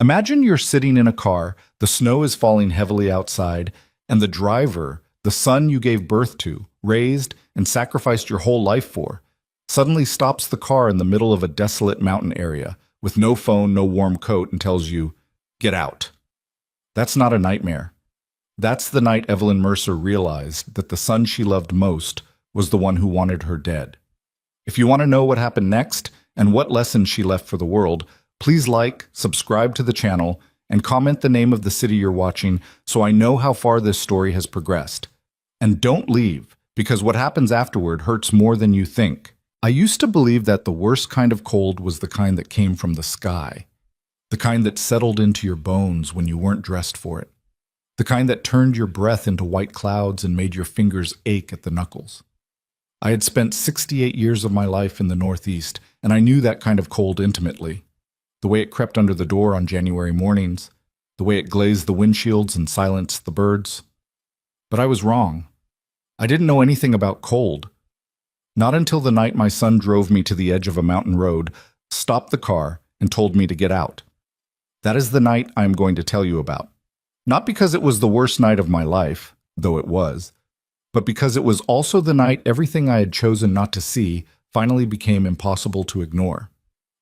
Imagine you're sitting in a car, the snow is falling heavily outside, and the driver, the son you gave birth to, raised, and sacrificed your whole life for, suddenly stops the car in the middle of a desolate mountain area with no phone, no warm coat, and tells you, "Get out." That's not a nightmare. That's the night Evelyn Mercer realized that the son she loved most was the one who wanted her dead. If you want to know what happened next and what lessons she left for the world, please like, subscribe to the channel, and comment the name of the city you're watching so I know how far this story has progressed. And don't leave, because what happens afterward hurts more than you think. I used to believe that the worst kind of cold was the kind that came from the sky, the kind that settled into your bones when you weren't dressed for it, the kind that turned your breath into white clouds and made your fingers ache at the knuckles. I had spent 68 years of my life in the Northeast, and I knew that kind of cold intimately. The way it crept under the door on January mornings, the way it glazed the windshields and silenced the birds. But I was wrong. I didn't know anything about cold. Not until the night my son drove me to the edge of a mountain road, stopped the car, and told me to get out. That is the night I am going to tell you about. Not because it was the worst night of my life, though it was, but because it was also the night everything I had chosen not to see finally became impossible to ignore.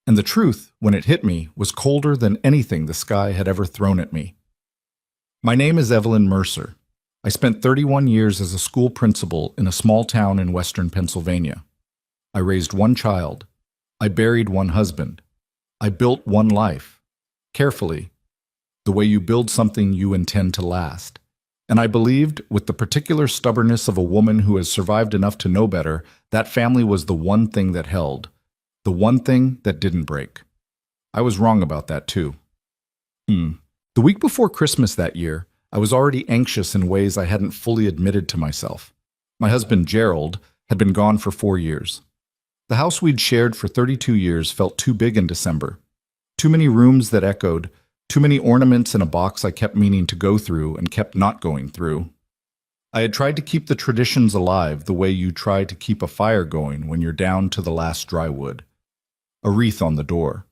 And the truth, when it hit me, was colder than anything the sky had ever thrown at me. My name is Evelyn Mercer. I spent 31 years as a school principal in a small town in western Pennsylvania. I raised one child. I buried one husband. I built one life. Carefully, the way you build something you intend to last. And I believed, with the particular stubbornness of a woman who has survived enough to know better, that family was the one thing that held. The one thing that didn't break. I was wrong about that too. The week before Christmas that year, I was already anxious in ways I hadn't fully admitted to myself. My husband, Gerald, had been gone for 4 years. The house we'd shared for 32 years felt too big in December. Too many rooms that echoed, too many ornaments in a box I kept meaning to go through and kept not going through. I had tried to keep the traditions alive the way you try to keep a fire going when you're down to the last dry wood. A wreath on the door.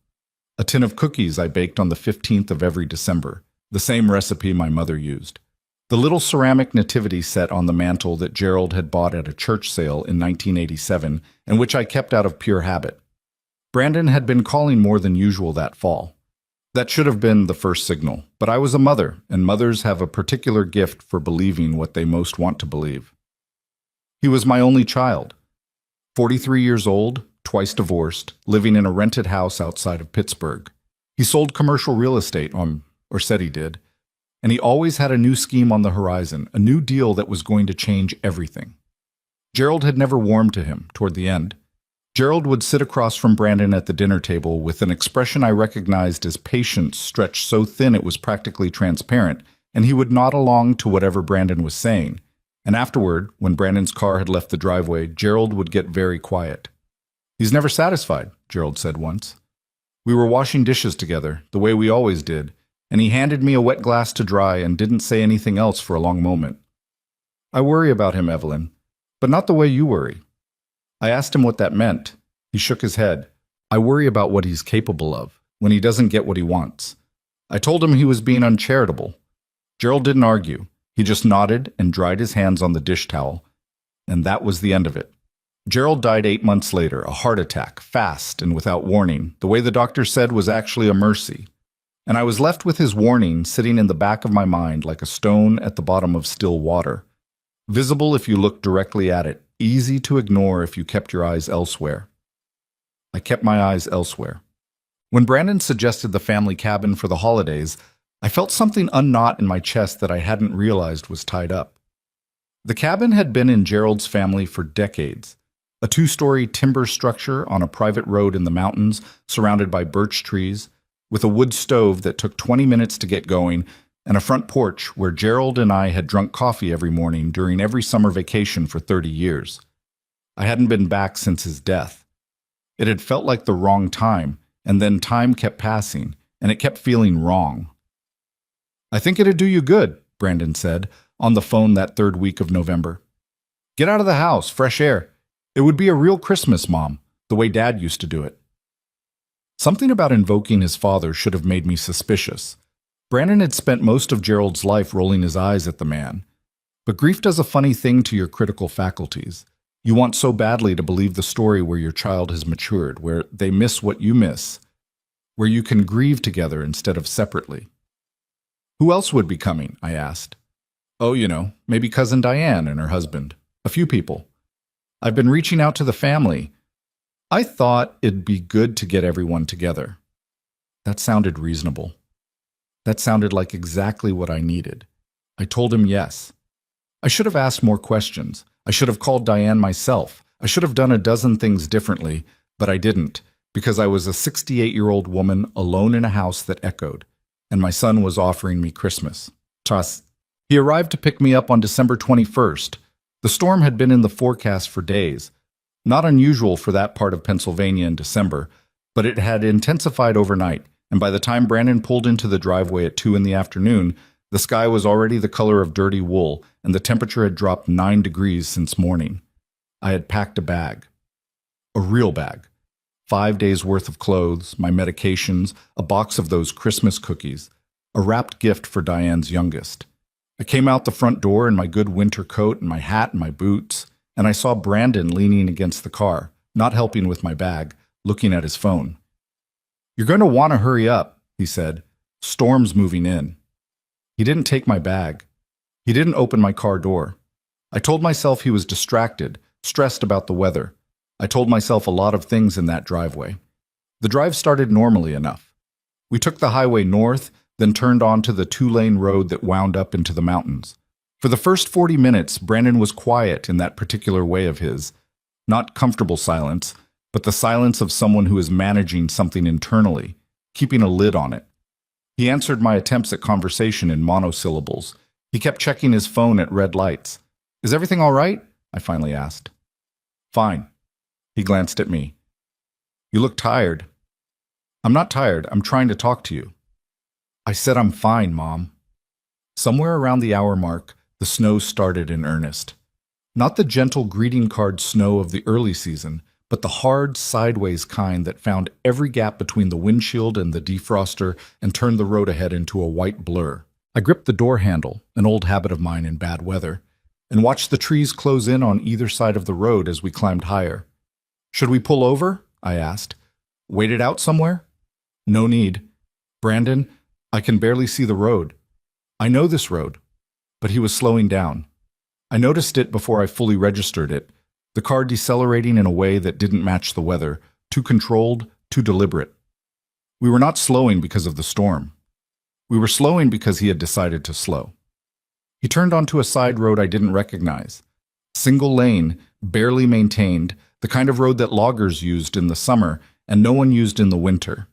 A tin of cookies I baked on the 15th of every December, the same recipe my mother used. The little ceramic nativity set on the mantel that Gerald had bought at a church sale in 1987 and which I kept out of pure habit. Brandon had been calling more than usual that fall. That should have been the first signal, but I was a mother, and mothers have a particular gift for believing what they most want to believe. He was my only child. 43 years old, twice divorced, living in a rented house outside of Pittsburgh. He sold commercial real estate, or said he did, and he always had a new scheme on the horizon, a new deal that was going to change everything. Gerald had never warmed to him toward the end. Gerald would sit across from Brandon at the dinner table with an expression I recognized as patience stretched so thin it was practically transparent, and he would nod along to whatever Brandon was saying. And afterward, when Brandon's car had left the driveway, Gerald would get very quiet. "He's never satisfied," Gerald said once. We were washing dishes together, the way we always did, and he handed me a wet glass to dry and didn't say anything else for a long moment. "I worry about him, Evelyn, but not the way you worry." I asked him what that meant. He shook his head. "I worry about what he's capable of, when he doesn't get what he wants." I told him he was being uncharitable. Gerald didn't argue. He just nodded and dried his hands on the dish towel, and that was the end of it. Gerald died 8 months later, a heart attack, fast and without warning. The way the doctor said was actually a mercy. And I was left with his warning sitting in the back of my mind like a stone at the bottom of still water. Visible if you looked directly at it, easy to ignore if you kept your eyes elsewhere. I kept my eyes elsewhere. When Brandon suggested the family cabin for the holidays, I felt something unknot in my chest that I hadn't realized was tied up. The cabin had been in Gerald's family for decades. A 2-story timber structure on a private road in the mountains, surrounded by birch trees, with a wood stove that took 20 minutes to get going, and a front porch where Gerald and I had drunk coffee every morning during every summer vacation for 30 years. I hadn't been back since his death. It had felt like the wrong time, and then time kept passing, and it kept feeling wrong. "I think it'd do you good," Brandon said, on the phone that 3rd week of November. "Get out of the house, fresh air. It would be a real Christmas, Mom, the way Dad used to do it." Something about invoking his father should have made me suspicious. Brandon had spent most of Gerald's life rolling his eyes at the man. But grief does a funny thing to your critical faculties. You want so badly to believe the story where your child has matured, where they miss what you miss, where you can grieve together instead of separately. Who else would be coming? I asked. Oh, maybe Cousin Diane and her husband. A few people. I've been reaching out to the family. I thought it'd be good to get everyone together. That sounded reasonable. That sounded like exactly what I needed. I told him yes. I should have asked more questions. I should have called Diane myself. I should have done a dozen things differently, but I didn't, because I was a 68-year-old woman alone in a house that echoed, and my son was offering me Christmas. Trust. He arrived to pick me up on December 21st. The storm had been in the forecast for days. Not unusual for that part of Pennsylvania in December, but it had intensified overnight, and by the time Brandon pulled into the driveway at 2 in the afternoon, the sky was already the color of dirty wool, and the temperature had dropped 9 degrees since morning. I had packed a bag. A real bag. 5 days' worth of clothes, my medications, a box of those Christmas cookies, a wrapped gift for Diane's youngest. I came out the front door in my good winter coat and my hat and my boots, and I saw Brandon leaning against the car, not helping with my bag, looking at his phone. "You're going to want to hurry up," he said. "Storm's moving in." He didn't take my bag. He didn't open my car door. I told myself he was distracted, stressed about the weather. I told myself a lot of things in that driveway. The drive started normally enough. We took the highway north, then turned onto the 2-lane road that wound up into the mountains. For the first 40 minutes, Brandon was quiet in that particular way of his. Not comfortable silence, but the silence of someone who is managing something internally, keeping a lid on it. He answered my attempts at conversation in monosyllables. He kept checking his phone at red lights. "Is everything all right?" I finally asked. "Fine." He glanced at me. "You look tired." "I'm not tired. I'm trying to talk to you." I said, "I'm fine, Mom." Somewhere around the hour mark, the snow started in earnest. Not the gentle greeting card snow of the early season, but the hard, sideways kind that found every gap between the windshield and the defroster and turned the road ahead into a white blur. I gripped the door handle, an old habit of mine in bad weather, and watched the trees close in on either side of the road as we climbed higher. "Should we pull over?" I asked. "Wait it out somewhere?" "No need. Brandon, I can barely see the road." "I know this road." But he was slowing down. I noticed it before I fully registered it, the car decelerating in a way that didn't match the weather, too controlled, too deliberate. We were not slowing because of the storm. We were slowing because he had decided to slow. He turned onto a side road I didn't recognize. Single lane, barely maintained, the kind of road that loggers used in the summer and no one used in the winter.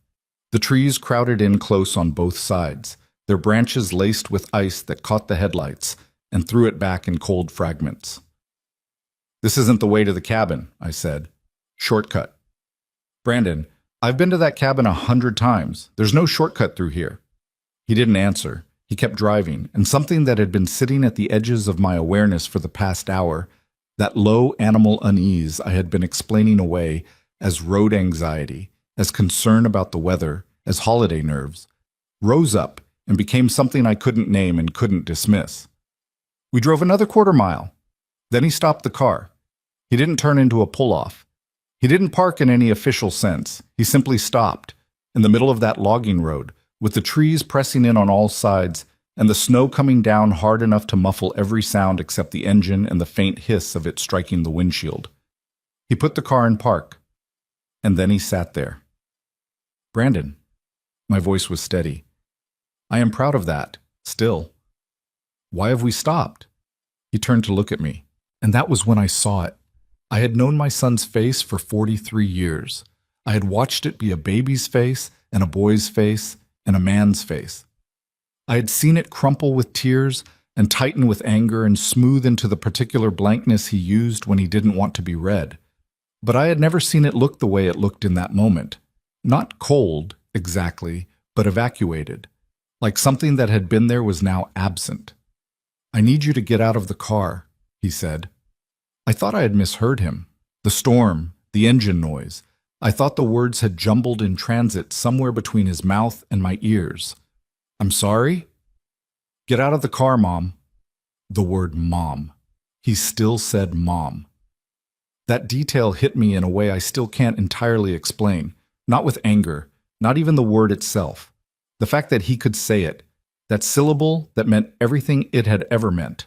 The trees crowded in close on both sides, their branches laced with ice that caught the headlights and threw it back in cold fragments. "This isn't the way to the cabin," I said. "Shortcut." "Brandon, I've been to that cabin 100 times. There's no shortcut through here." He didn't answer. He kept driving, and something that had been sitting at the edges of my awareness for the past hour, that low animal unease I had been explaining away as road anxiety, as concern about the weather, as holiday nerves, rose up and became something I couldn't name and couldn't dismiss. We drove another quarter-mile. Then he stopped the car. He didn't turn into a pull-off. He didn't park in any official sense. He simply stopped, in the middle of that logging road, with the trees pressing in on all sides and the snow coming down hard enough to muffle every sound except the engine and the faint hiss of it striking the windshield. He put the car in park, and then he sat there. "Brandon," my voice was steady, "I am proud of that, still. Why have we stopped?" He turned to look at me, and that was when I saw it. I had known my son's face for 43 years. I had watched it be a baby's face and a boy's face and a man's face. I had seen it crumple with tears and tighten with anger and smooth into the particular blankness he used when he didn't want to be read. But I had never seen it look the way it looked in that moment. Not cold, exactly, but evacuated, like something that had been there was now absent. "I need you to get out of the car," he said. I thought I had misheard him. The storm, the engine noise, I thought the words had jumbled in transit somewhere between his mouth and my ears. I'm sorry? Get out of the car, Mom. The word mom. He still said mom. That detail hit me in a way I still can't entirely explain. Not with anger, not even the word itself. The fact that he could say it, that syllable that meant everything it had ever meant,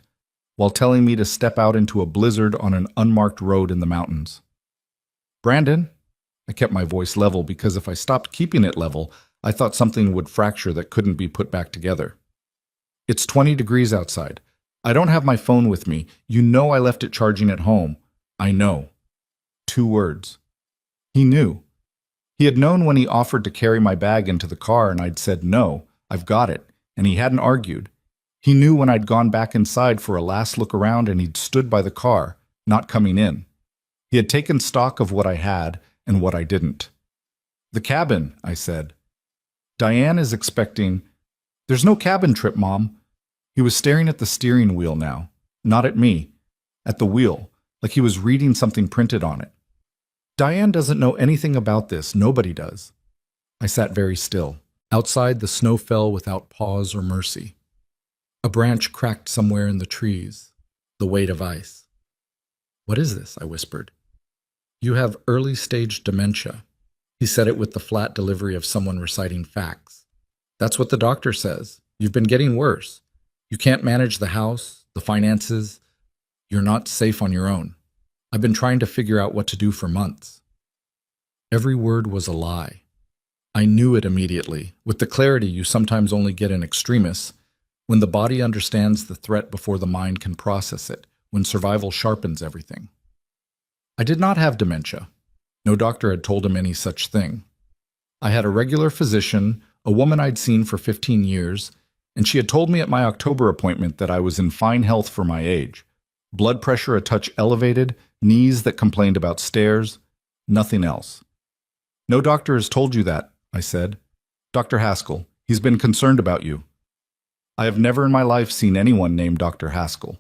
while telling me to step out into a blizzard on an unmarked road in the mountains. Brandon? I kept my voice level because if I stopped keeping it level, I thought something would fracture that couldn't be put back together. It's 20 degrees outside. I don't have my phone with me. You know I left it charging at home. I know. 2 words. He knew. He had known when he offered to carry my bag into the car and I'd said, no, I've got it, and he hadn't argued. He knew when I'd gone back inside for a last look around and he'd stood by the car, not coming in. He had taken stock of what I had and what I didn't. The cabin, I said. Diane is expecting. There's no cabin trip, Mom. He was staring at the steering wheel now, not at me, at the wheel, like he was reading something printed on it. Diane doesn't know anything about this. Nobody does. I sat very still. Outside, the snow fell without pause or mercy. A branch cracked somewhere in the trees, the weight of ice. What is this? I whispered. You have early-stage dementia. He said it with the flat delivery of someone reciting facts. That's what the doctor says. You've been getting worse. You can't manage the house, the finances. You're not safe on your own. I've been trying to figure out what to do for months. Every word was a lie. I knew it immediately, with the clarity you sometimes only get in extremis, when the body understands the threat before the mind can process it, when survival sharpens everything. I did not have dementia. No doctor had told him any such thing. I had a regular physician, a woman I'd seen for 15 years, and she had told me at my October appointment that I was in fine health for my age. Blood pressure a touch elevated, knees that complained about stairs, nothing else. No doctor has told you that, I said. Dr. Haskell, he's been concerned about you. I have never in my life seen anyone named Dr. Haskell.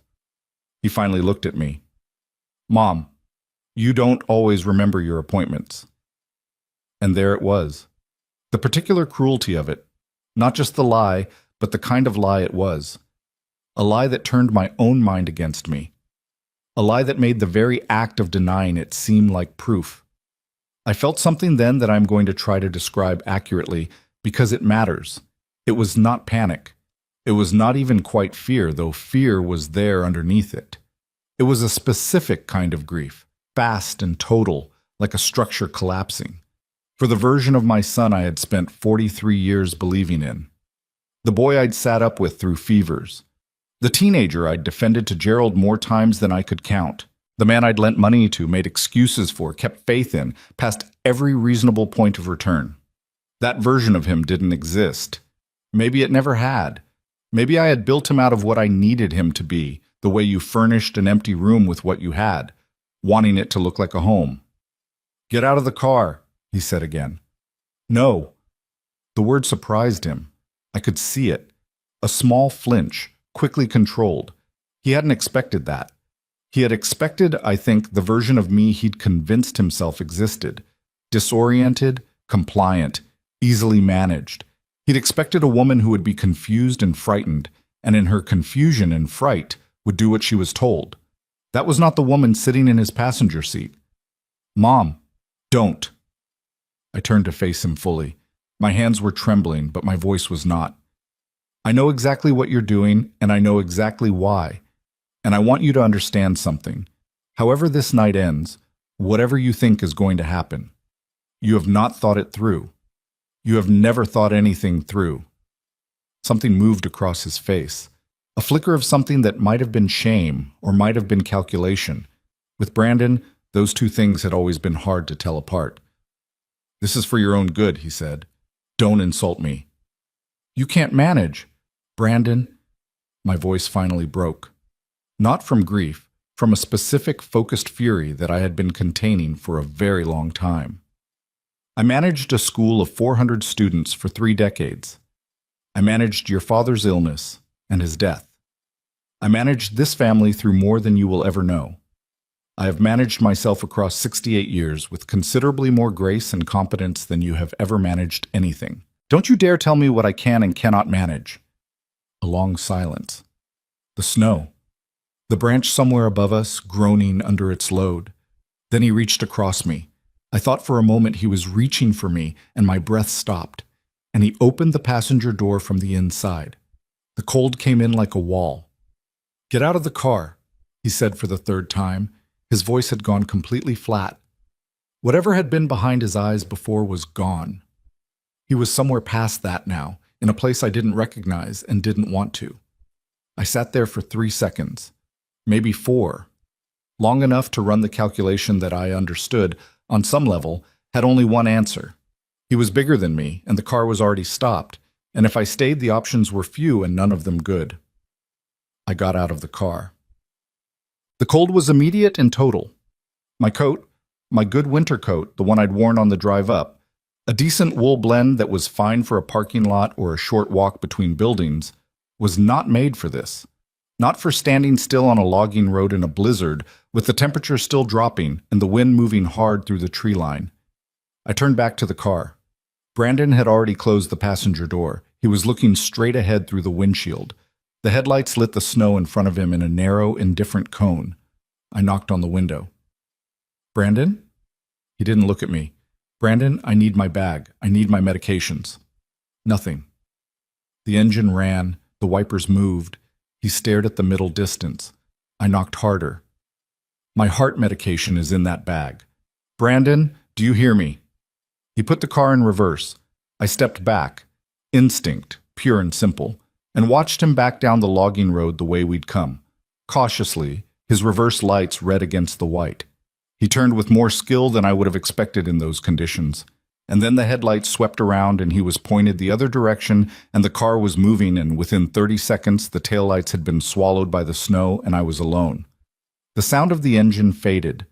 He finally looked at me. Mom, you don't always remember your appointments. And there it was. The particular cruelty of it, not just the lie, but the kind of lie it was. A lie that turned my own mind against me. A lie that made the very act of denying it seem like proof. I felt something then that I'm going to try to describe accurately because it matters. It was not panic. It was not even quite fear, though fear was there underneath it. It was a specific kind of grief, fast and total, like a structure collapsing, for the version of my son I had spent 43 years believing in. The boy I'd sat up with through fevers. The teenager I'd defended to Gerald more times than I could count. The man I'd lent money to, made excuses for, kept faith in, past every reasonable point of return. That version of him didn't exist. Maybe it never had. Maybe I had built him out of what I needed him to be, the way you furnished an empty room with what you had, wanting it to look like a home. Get out of the car, he said again. No. The word surprised him. I could see it. A small flinch, quickly controlled. He hadn't expected that. He had expected, I think, the version of me he'd convinced himself existed. Disoriented, compliant, easily managed. He'd expected a woman who would be confused and frightened, and in her confusion and fright would do what she was told. That was not the woman sitting in his passenger seat. Mom, don't. I turned to face him fully. My hands were trembling, but my voice was not. I know exactly what you're doing, and I know exactly why. And I want you to understand something. However this night ends, whatever you think is going to happen, you have not thought it through. You have never thought anything through. Something moved across his face. A flicker of something that might have been shame or might have been calculation. With Brandon, those two things had always been hard to tell apart. This is for your own good, he said. Don't insult me. You can't manage. Brandon, my voice finally broke. Not from grief, from a specific focused fury that I had been containing for a very long time. I managed a school of 400 students for 3 decades. I managed your father's illness and his death. I managed this family through more than you will ever know. I have managed myself across 68 years with considerably more grace and competence than you have ever managed anything. Don't you dare tell me what I can and cannot manage." A long silence. The snow. The branch somewhere above us, groaning under its load. Then he reached across me. I thought for a moment he was reaching for me, and my breath stopped. And he opened the passenger door from the inside. The cold came in like a wall. "Get out of the car," he said for the third time. His voice had gone completely flat. Whatever had been behind his eyes before was gone. He was somewhere past that now, in a place I didn't recognize and didn't want to. I sat there for 3 seconds, maybe 4, long enough to run the calculation that I understood, on some level, had only one answer. He was bigger than me, and the car was already stopped, and if I stayed, the options were few and none of them good. I got out of the car. The cold was immediate and total. My coat, my good winter coat, the one I'd worn on the drive up, a decent wool blend that was fine for a parking lot or a short walk between buildings, was not made for this. Not for standing still on a logging road in a blizzard, with the temperature still dropping and the wind moving hard through the tree line. I turned back to the car. Brandon had already closed the passenger door. He was looking straight ahead through the windshield. The headlights lit the snow in front of him in a narrow, indifferent cone. I knocked on the window. "Brandon?" He didn't look at me. "Brandon, I need my bag. I need my medications." Nothing. The engine ran. The wipers moved. He stared at the middle distance. I knocked harder. "My heart medication is in that bag. Brandon, do you hear me?" He put the car in reverse. I stepped back. Instinct, pure and simple, and watched him back down the logging road the way we'd come. Cautiously, his reverse lights red against the white. He turned with more skill than I would have expected in those conditions. And then the headlights swept around and he was pointed the other direction and the car was moving, and within 30 seconds the taillights had been swallowed by the snow and I was alone. The sound of the engine faded.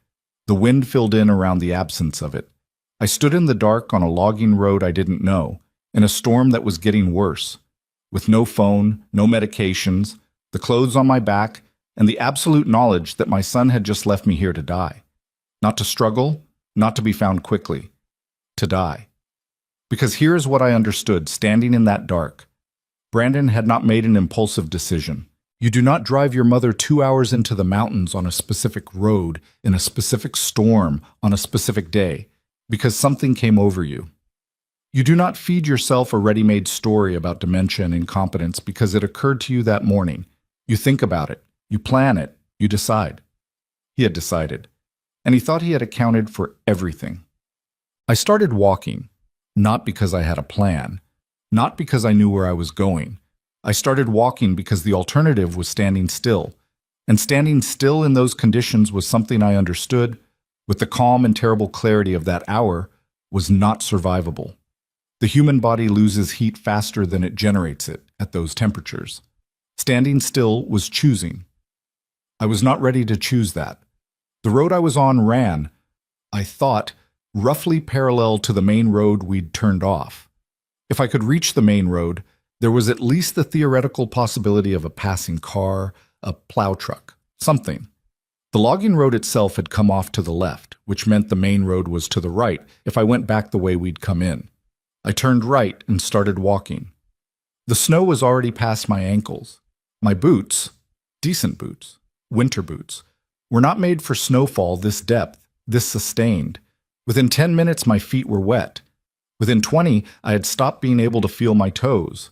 The wind filled in around the absence of it. I stood in the dark on a logging road I didn't know, in a storm that was getting worse. With no phone, no medications, the clothes on my back, and the absolute knowledge that my son had just left me here to die. Not to struggle, not to be found quickly. To die. Because here is what I understood standing in that dark. Brandon had not made an impulsive decision. You do not drive your mother 2 hours into the mountains on a specific road, in a specific storm, on a specific day, because something came over you. You do not feed yourself a ready-made story about dementia and incompetence because it occurred to you that morning. You think about it, you plan it, you decide. He had decided, and he thought he had accounted for everything. I started walking, not because I had a plan, not because I knew where I was going. I started walking because the alternative was standing still, and standing still in those conditions was something I understood, with the calm and terrible clarity of that hour, was not survivable. The human body loses heat faster than it generates it at those temperatures. Standing still was choosing. I was not ready to choose that. The road I was on ran, I thought, roughly parallel to the main road we'd turned off. If I could reach the main road, there was at least the theoretical possibility of a passing car, a plow truck, something. The logging road itself had come off to the left, which meant the main road was to the right if I went back the way we'd come in. I turned right and started walking. The snow was already past my ankles. My boots, decent boots, winter boots, were not made for snowfall this depth, this sustained. Within 10 minutes, my feet were wet. Within 20, I had stopped being able to feel my toes.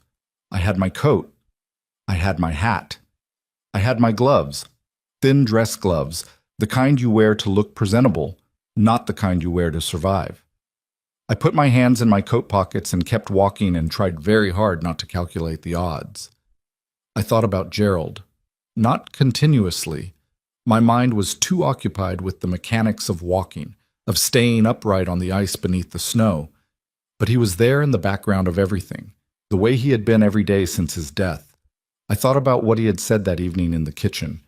I had my coat. I had my hat. I had my gloves, thin dress gloves, the kind you wear to look presentable, not the kind you wear to survive. I put my hands in my coat pockets and kept walking and tried very hard not to calculate the odds. I thought about Gerald. Not continuously. My mind was too occupied with the mechanics of walking, of staying upright on the ice beneath the snow. But he was there in the background of everything, the way he had been every day since his death. I thought about what he had said that evening in the kitchen.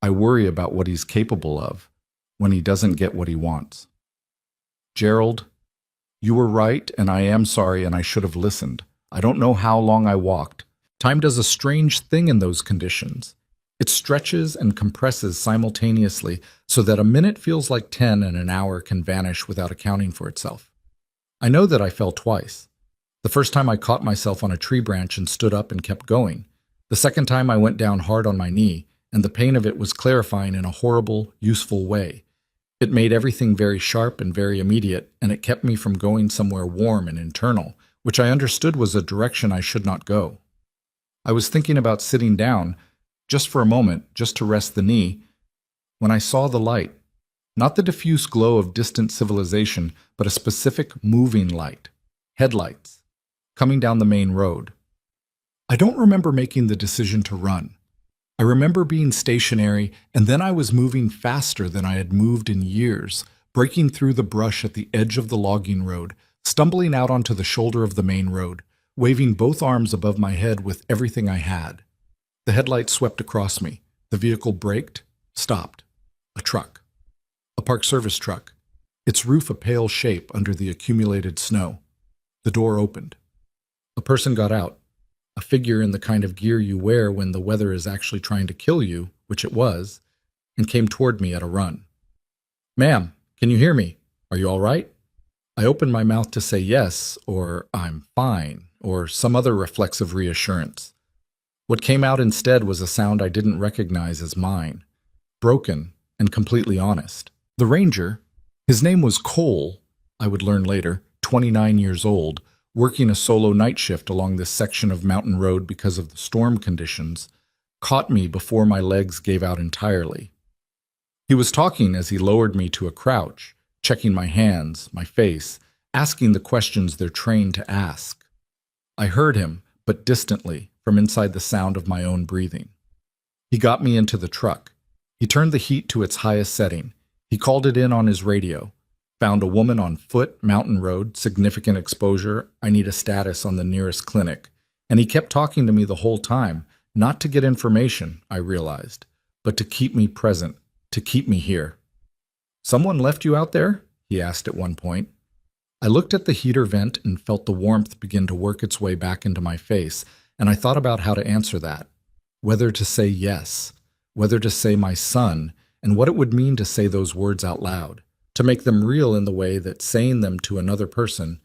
I worry about what he's capable of when he doesn't get what he wants. Gerald, you were right, and I am sorry, and I should have listened. I don't know how long I walked. Time does a strange thing in those conditions. It stretches and compresses simultaneously so that a minute feels like 10 and an hour can vanish without accounting for itself. I know that I fell twice. The first time I caught myself on a tree branch and stood up and kept going. The second time I went down hard on my knee, and the pain of it was clarifying in a horrible, useful way. It made everything very sharp and very immediate, and it kept me from going somewhere warm and internal, which I understood was a direction I should not go. I was thinking about sitting down, just for a moment, just to rest the knee, when I saw the light. Not the diffuse glow of distant civilization, but a specific moving light. Headlights. Coming down the main road. I don't remember making the decision to run. I remember being stationary, and then I was moving faster than I had moved in years, breaking through the brush at the edge of the logging road, stumbling out onto the shoulder of the main road, waving both arms above my head with everything I had. The headlight swept across me. The vehicle braked, stopped. A truck. A Park Service truck. Its roof a pale shape under the accumulated snow. The door opened. A person got out. A figure in the kind of gear you wear when the weather is actually trying to kill you, which it was, and came toward me at a run. "Ma'am, can you hear me? Are you all right?" I opened my mouth to say yes, or "I'm fine," or some other reflexive reassurance. What came out instead was a sound I didn't recognize as mine, broken and completely honest. The ranger, his name was Cole, I would learn later, 29 years old, working a solo night shift along this section of mountain road because of the storm conditions, caught me before my legs gave out entirely. He was talking as he lowered me to a crouch, checking my hands, my face, asking the questions they're trained to ask. I heard him, but distantly, from inside the sound of my own breathing. He got me into the truck. He turned the heat to its highest setting. He called it in on his radio. Found a woman on foot, mountain road, significant exposure, I need a status on the nearest clinic. And he kept talking to me the whole time, not to get information, I realized, but to keep me present, to keep me here. "Someone left you out there?" he asked at one point. I looked at the heater vent and felt the warmth begin to work its way back into my face, and I thought about how to answer that. Whether to say yes, whether to say my son, and what it would mean to say those words out loud. To make them real in the way that saying them to another person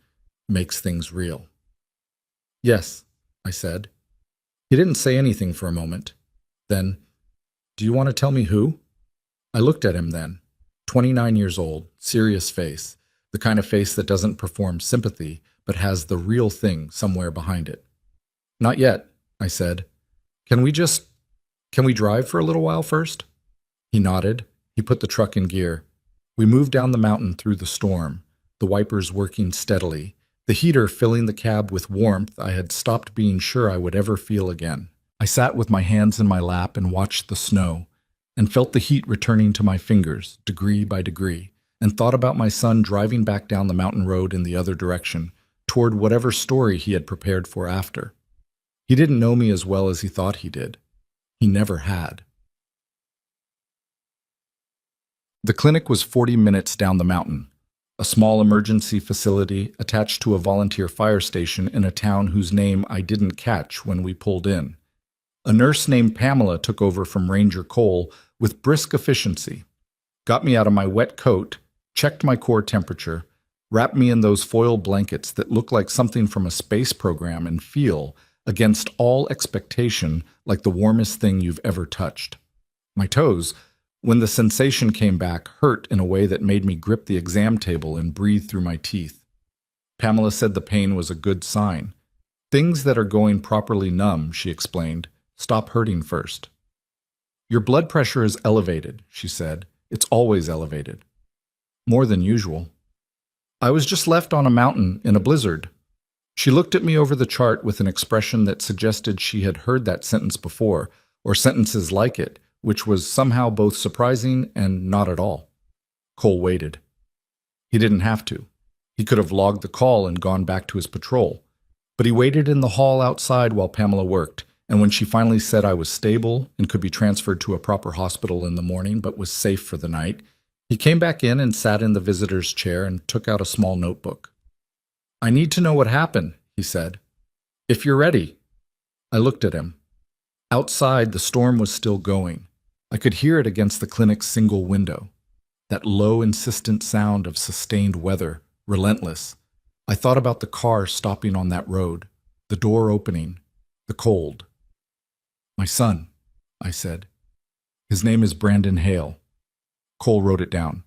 makes things real. "Yes," I said. He didn't say anything for a moment. Then, "Do you want to tell me who?" I looked at him then. 29 years old, serious face, the kind of face that doesn't perform sympathy, but has the real thing somewhere behind it. "Not yet," I said. Can we drive for a little while first?" He nodded. He put the truck in gear. We moved down the mountain through the storm, the wipers working steadily, the heater filling the cab with warmth I had stopped being sure I would ever feel again. I sat with my hands in my lap and watched the snow, and felt the heat returning to my fingers, degree by degree, and thought about my son driving back down the mountain road in the other direction, toward whatever story he had prepared for after. He didn't know me as well as he thought he did. He never had. The clinic was 40 minutes down the mountain, a small emergency facility attached to a volunteer fire station in a town whose name I didn't catch when we pulled in. A nurse named Pamela took over from Ranger Cole with brisk efficiency, got me out of my wet coat, checked my core temperature, wrapped me in those foil blankets that look like something from a space program and feel, against all expectation, like the warmest thing you've ever touched. My toes, when the sensation came back, hurt in a way that made me grip the exam table and breathe through my teeth. Pamela said the pain was a good sign. "Things that are going properly numb," she explained, "stop hurting first." "Your blood pressure is elevated," she said. "It's always elevated." "More than usual." "I was just left on a mountain in a blizzard." She looked at me over the chart with an expression that suggested she had heard that sentence before, or sentences like it, which was somehow both surprising and not at all. Cole waited. He didn't have to. He could have logged the call and gone back to his patrol. But he waited in the hall outside while Pamela worked, and when she finally said I was stable and could be transferred to a proper hospital in the morning but was safe for the night, he came back in and sat in the visitor's chair and took out a small notebook. "I need to know what happened," he said. "If you're ready." I looked at him. Outside, the storm was still going. I could hear it against the clinic's single window. That low, insistent sound of sustained weather, relentless. I thought about the car stopping on that road, the door opening, the cold. "My son," I said. "His name is Brandon Hale." Cole wrote it down.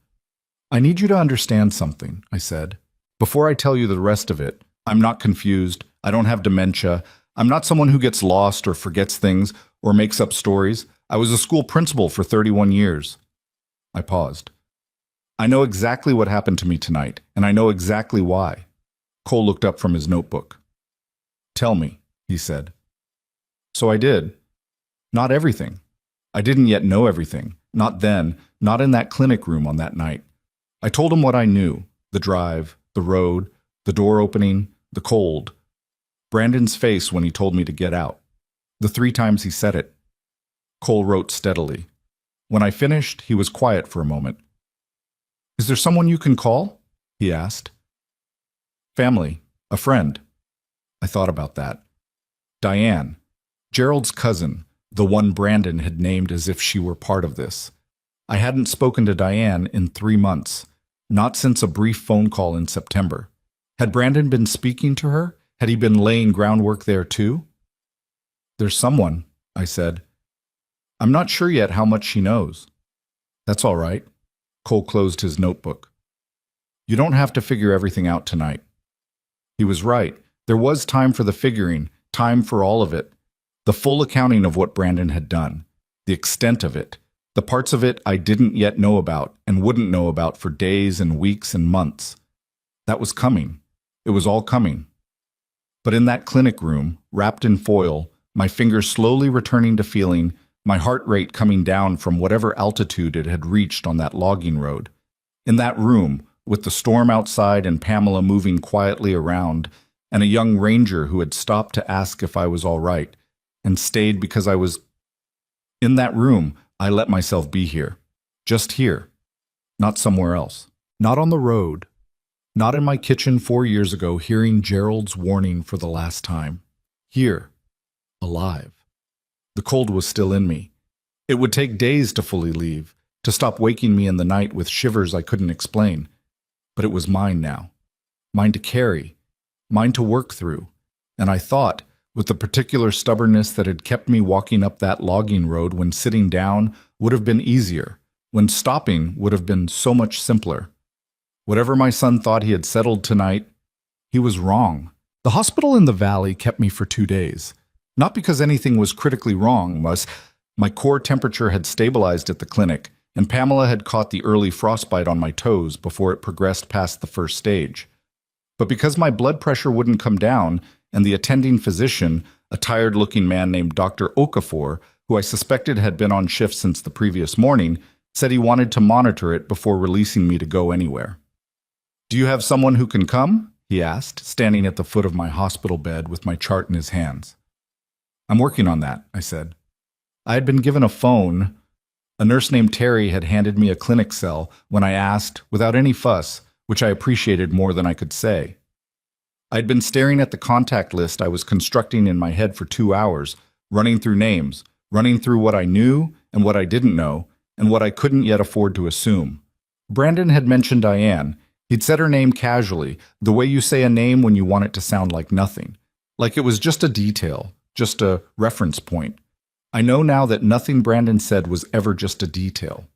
"I need you to understand something," I said. "Before I tell you the rest of it, I'm not confused. I don't have dementia. I'm not someone who gets lost or forgets things or makes up stories. I was a school principal for 31 years. I paused. "I know exactly what happened to me tonight, and I know exactly why." Cole looked up from his notebook. "Tell me," he said. So I did. Not everything. I didn't yet know everything. Not then, not in that clinic room on that night. I told him what I knew: the drive, the road, the door opening, the cold. Brandon's face when he told me to get out. The 3 times he said it. Cole wrote steadily. When I finished, he was quiet for a moment. "Is there someone you can call?" he asked. "Family, a friend." I thought about that. Diane, Gerald's cousin, the one Brandon had named as if she were part of this. I hadn't spoken to Diane in 3 months, not since a brief phone call in September. Had Brandon been speaking to her? Had he been laying groundwork there too? "There's someone," I said. "I'm not sure yet how much she knows." "That's all right." Cole closed his notebook. "You don't have to figure everything out tonight." He was right. There was time for the figuring, time for all of it. The full accounting of what Brandon had done, the extent of it, the parts of it I didn't yet know about and wouldn't know about for days and weeks and months. That was coming. It was all coming. But in that clinic room, wrapped in foil, my fingers slowly returning to feeling, my heart rate coming down from whatever altitude it had reached on that logging road. In that room, with the storm outside and Pamela moving quietly around, and a young ranger who had stopped to ask if I was all right, and stayed because I was... In that room, I let myself be here. Just here. Not somewhere else. Not on the road. Not in my kitchen 4 years ago hearing Gerald's warning for the last time. Here. Alive. The cold was still in me. It would take days to fully leave, to stop waking me in the night with shivers I couldn't explain. But it was mine now. Mine to carry. Mine to work through. And I thought, with the particular stubbornness that had kept me walking up that logging road when sitting down would have been easier, when stopping would have been so much simpler. Whatever my son thought he had settled tonight, he was wrong. The hospital in the valley kept me for 2 days. Not because anything was critically wrong, my core temperature had stabilized at the clinic, and Pamela had caught the early frostbite on my toes before it progressed past the first stage. But because my blood pressure wouldn't come down, and the attending physician, a tired-looking man named Dr. Okafor, who I suspected had been on shift since the previous morning, said he wanted to monitor it before releasing me to go anywhere. "Do you have someone who can come?" he asked, standing at the foot of my hospital bed with my chart in his hands. "I'm working on that," I said. I had been given a phone. A nurse named Terry had handed me a clinic cell when I asked, without any fuss, which I appreciated more than I could say. I had been staring at the contact list I was constructing in my head for 2 hours, running through names, running through what I knew and what I didn't know, and what I couldn't yet afford to assume. Brandon had mentioned Diane. He'd said her name casually, the way you say a name when you want it to sound like nothing. Like it was just a detail, just a reference point. I know now that nothing Brandon said was ever just a detail.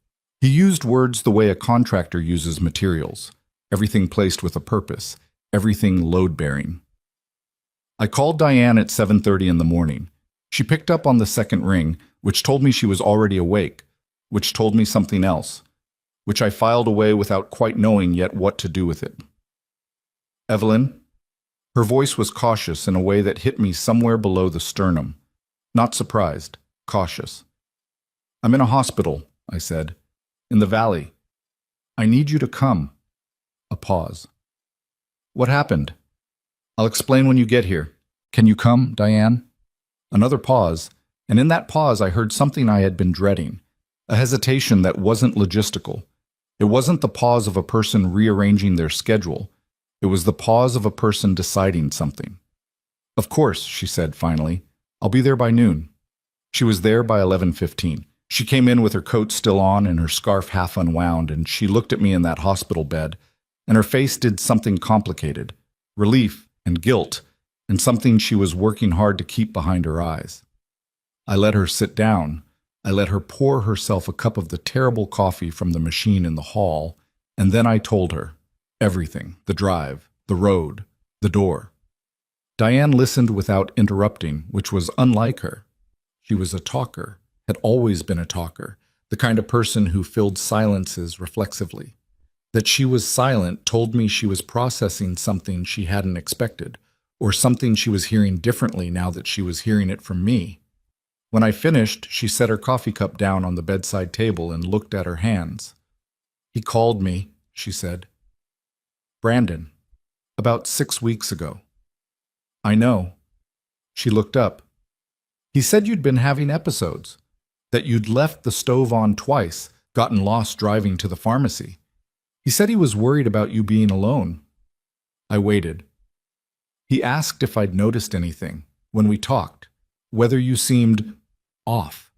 He used words the way a contractor uses materials. Everything placed with a purpose. Everything load-bearing. I called Diane at 7:30 in the morning. She picked up on the second ring, which told me she was already awake, which told me something else, which I filed away without quite knowing yet what to do with it. "Evelyn?" Her voice was cautious in a way that hit me somewhere below the sternum. Not surprised, cautious. "I'm in a hospital," I said. "In the valley. I need you to come." A pause. "What happened?" "I'll explain when you get here. Can you come, Diane?" Another pause, and in that pause I heard something I had been dreading, a hesitation that wasn't logistical. It wasn't the pause of a person rearranging their schedule. It was the pause of a person deciding something. "Of course," she said finally. "I'll be there by noon." She was there by 11:15. She came in with her coat still on and her scarf half unwound, and she looked at me in that hospital bed, and her face did something complicated, relief and guilt, and something she was working hard to keep behind her eyes. I let her sit down. I let her pour herself a cup of the terrible coffee from the machine in the hall, and then I told her everything, the drive, the road, the door. Diane listened without interrupting, which was unlike her. She was a talker, had always been a talker, the kind of person who filled silences reflexively. That she was silent told me she was processing something she hadn't expected, or something she was hearing differently now that she was hearing it from me. When I finished, she set her coffee cup down on the bedside table and looked at her hands. "He called me," she said. "Brandon, about 6 weeks ago." "I know." She looked up. "He said you'd been having episodes, that you'd left the stove on twice, gotten lost driving to the pharmacy. He said he was worried about you being alone." I waited. "He asked if I'd noticed anything, when we talked, whether you seemed off."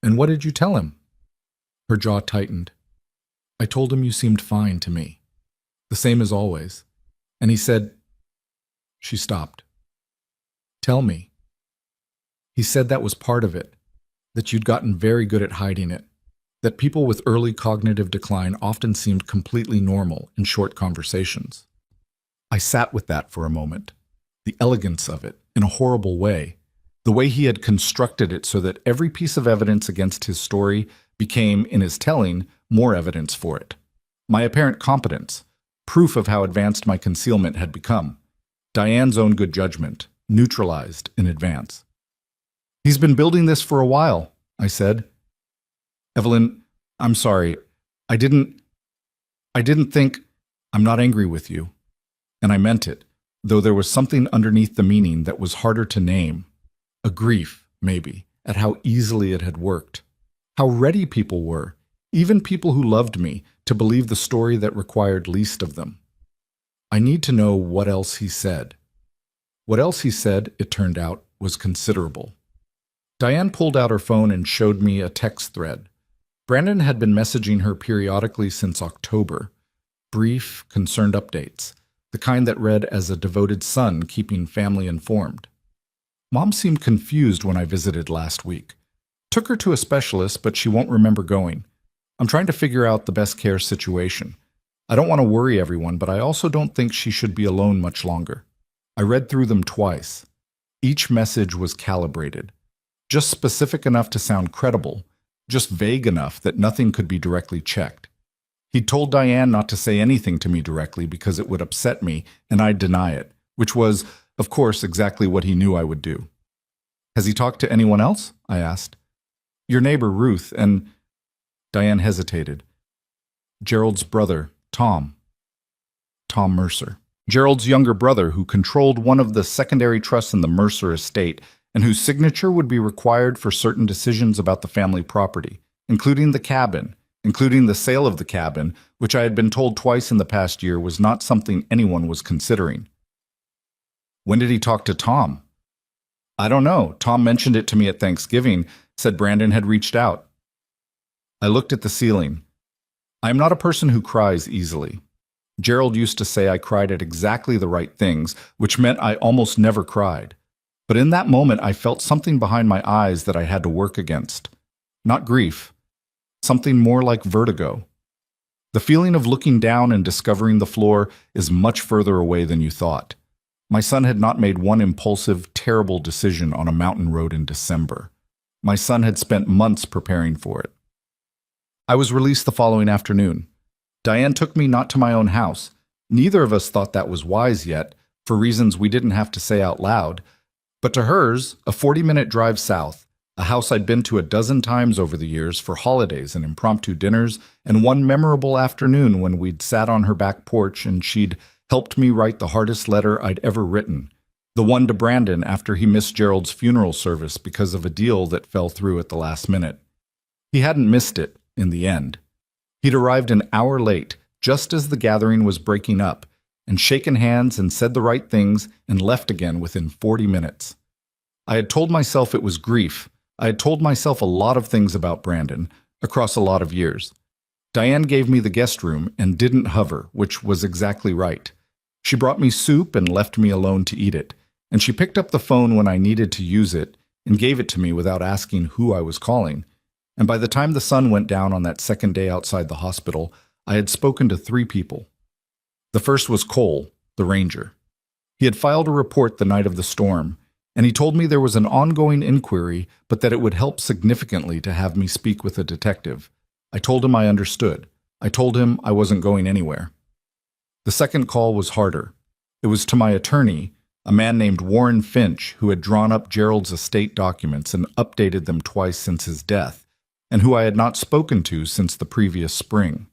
"And what did you tell him?" Her jaw tightened. "I told him you seemed fine to me, the same as always. And he said—" She stopped. "Tell me." "He said that was part of it, that you'd gotten very good at hiding it, that people with early cognitive decline often seemed completely normal in short conversations." I sat with that for a moment. The elegance of it, in a horrible way. The way he had constructed it so that every piece of evidence against his story became, in his telling, more evidence for it. My apparent competence, proof of how advanced my concealment had become. Diane's own good judgment, neutralized in advance. "He's been building this for a while," I said. "Evelyn, I'm sorry. I didn't think. I'm not angry with you." And I meant it, though there was something underneath the meaning that was harder to name. A grief, maybe, at how easily it had worked. How ready people were, even people who loved me, to believe the story that required least of them. I need to know what else he said. What else he said, it turned out, was considerable. Diane pulled out her phone and showed me a text thread. Brandon had been messaging her periodically since October. Brief, concerned updates, the kind that read as a devoted son keeping family informed. Mom seemed confused when I visited last week. Took her to a specialist, but she won't remember going. I'm trying to figure out the best care situation. I don't want to worry everyone, but I also don't think she should be alone much longer. I read through them twice. Each message was calibrated. Just specific enough to sound credible, just vague enough that nothing could be directly checked. He'd told Diane not to say anything to me directly because it would upset me and I'd deny it, which was, of course, exactly what he knew I would do. "Has he talked to anyone else?" I asked. "Your neighbor, Ruth, and—" Diane hesitated. "Gerald's brother, Tom. Tom Mercer. Gerald's younger brother who controlled one of the secondary trusts in the Mercer estate and whose signature would be required for certain decisions about the family property, including the cabin, including the sale of the cabin, which I had been told twice in the past year was not something anyone was considering." "When did he talk to Tom?" "I don't know. Tom mentioned it to me at Thanksgiving, said Brandon had reached out." I looked at the ceiling. I am not a person who cries easily. Gerald used to say I cried at exactly the right things, which meant I almost never cried. But in that moment I felt something behind my eyes that I had to work against. Not grief. Something more like vertigo. The feeling of looking down and discovering the floor is much further away than you thought. My son had not made one impulsive, terrible decision on a mountain road in December. My son had spent months preparing for it. I was released the following afternoon. Diane took me not to my own house. Neither of us thought that was wise yet, for reasons we didn't have to say out loud, but to hers, a 40-minute drive south, a house I'd been to a dozen times over the years for holidays and impromptu dinners, and one memorable afternoon when we'd sat on her back porch and she'd helped me write the hardest letter I'd ever written, the one to Brandon after he missed Gerald's funeral service because of a deal that fell through at the last minute. He hadn't missed it, in the end. He'd arrived an hour late, just as the gathering was breaking up, and shaken hands and said the right things and left again within 40 minutes. I had told myself it was grief, I had told myself a lot of things about Brandon across a lot of years. Diane gave me the guest room and didn't hover, which was exactly right. She brought me soup and left me alone to eat it, and she picked up the phone when I needed to use it and gave it to me without asking who I was calling. And by the time the sun went down on that second day outside the hospital, I had spoken to 3 people. The first was Cole, the ranger. He had filed a report the night of the storm, and he told me there was an ongoing inquiry, but that it would help significantly to have me speak with a detective. I told him I understood. I told him I wasn't going anywhere. The second call was harder. It was to my attorney, a man named Warren Finch, who had drawn up Gerald's estate documents and updated them twice since his death, and who I had not spoken to since the previous spring.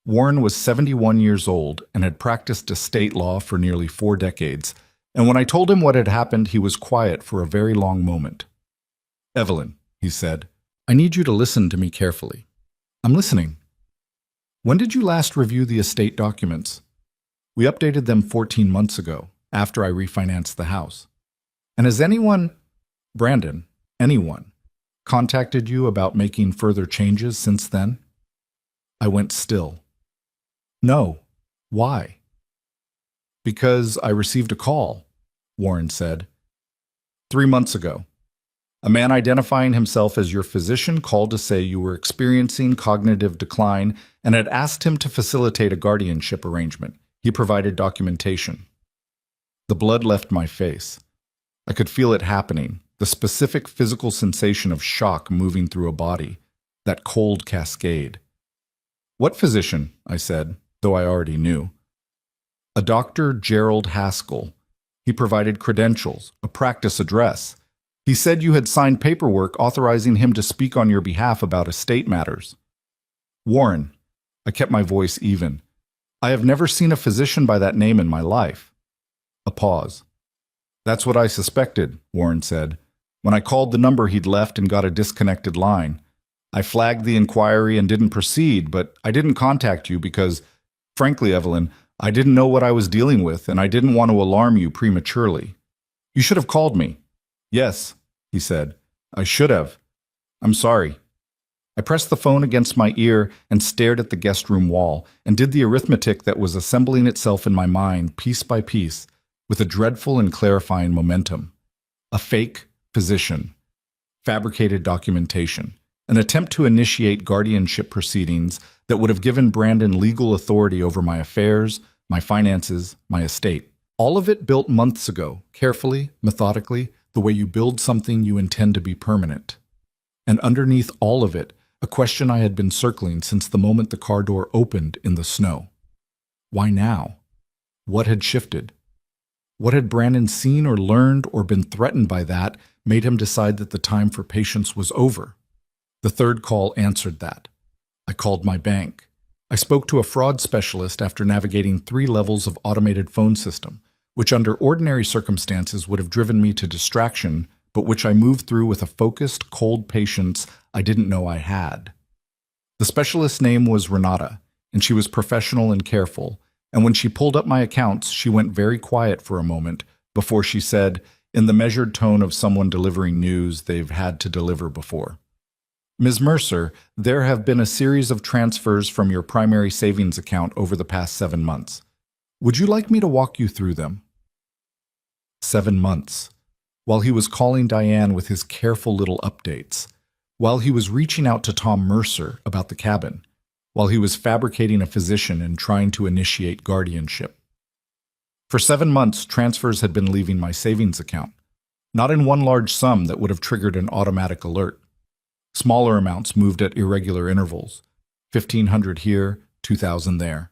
Warren was 71 years old and had practiced estate law for nearly 4 decades, and when I told him what had happened, he was quiet for a very long moment. "Evelyn," he said, "I need you to listen to me carefully." "I'm listening." "When did you last review the estate documents?" "We updated them 14 months ago, after I refinanced the house." "And has anyone, Brandon, anyone, contacted you about making further changes since then?" I went still. "No. Why?" "Because I received a call," Warren said. 3 months ago. A man identifying himself as your physician called to say you were experiencing cognitive decline and had asked him to facilitate a guardianship arrangement. He provided documentation. The blood left my face. I could feel it happening, the specific physical sensation of shock moving through a body, that cold cascade. "What physician?" I said, though I already knew. "A Dr. Gerald Haskell. He provided credentials, a practice address. He said you had signed paperwork authorizing him to speak on your behalf about estate matters." "Warren," I kept my voice even, "I have never seen a physician by that name in my life." A pause. "That's what I suspected," Warren said. "When I called the number he'd left and got a disconnected line. I flagged the inquiry and didn't proceed, but I didn't contact you because, frankly, Evelyn, I didn't know what I was dealing with and I didn't want to alarm you prematurely. You should have called me." "Yes," he said. "I should have. I'm sorry." I pressed the phone against my ear and stared at the guest room wall and did the arithmetic that was assembling itself in my mind piece by piece with a dreadful and clarifying momentum. A fake physician, fabricated documentation, an attempt to initiate guardianship proceedings that would have given Brandon legal authority over my affairs, my finances, my estate. All of it built months ago, carefully, methodically, the way you build something you intend to be permanent. And underneath all of it, a question I had been circling since the moment the car door opened in the snow. Why now? What had shifted? What had Brandon seen or learned or been threatened by that made him decide that the time for patience was over? The third call answered that. I called my bank. I spoke to a fraud specialist after navigating 3 levels of automated phone system, which under ordinary circumstances would have driven me to distraction, but which I moved through with a focused, cold patience I didn't know I had. The specialist's name was Renata, and she was professional and careful, and when she pulled up my accounts, she went very quiet for a moment before she said, in the measured tone of someone delivering news they've had to deliver before, "Ms. Mercer, there have been a series of transfers from your primary savings account over the past 7 months. Would you like me to walk you through them?" 7 months. While he was calling Diane with his careful little updates, while he was reaching out to Tom Mercer about the cabin, while he was fabricating a physician and trying to initiate guardianship. For 7 months, transfers had been leaving my savings account, not in one large sum that would have triggered an automatic alert. Smaller amounts moved at irregular intervals, $1,500 here, $2,000 there.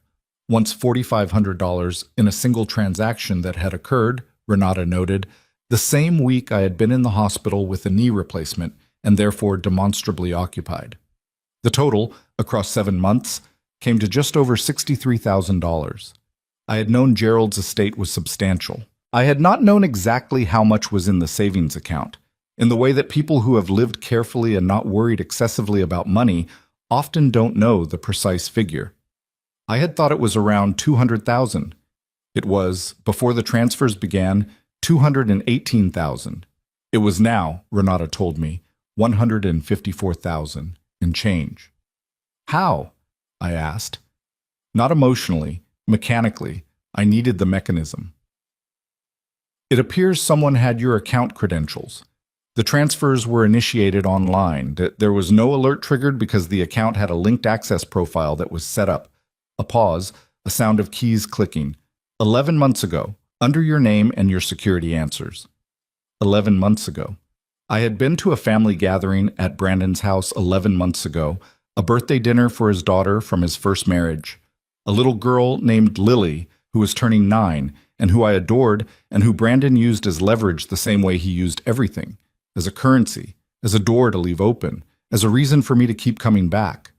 Once $4,500 in a single transaction that had occurred, Renata noted, the same week I had been in the hospital with a knee replacement and therefore demonstrably occupied. The total, across 7 months, came to just over $63,000. I had known Gerald's estate was substantial. I had not known exactly how much was in the savings account, in the way that people who have lived carefully and not worried excessively about money often don't know the precise figure. I had thought it was around $200,000. It was, before the transfers began, $218,000. It was now, Renata told me, $154,000 and change. How? I asked. Not emotionally, mechanically. I needed the mechanism. It appears someone had your account credentials. The transfers were initiated online. There was no alert triggered because the account had a linked access profile that was set up. A pause, a sound of keys clicking. 11 months ago, under your name and your security answers. 11 months ago. I had been to a family gathering at Brandon's house 11 months ago, a birthday dinner for his daughter from his first marriage. A little girl named Lily, who was turning 9, and who I adored, and who Brandon used as leverage the same way he used everything, as a currency, as a door to leave open, as a reason for me to keep coming back.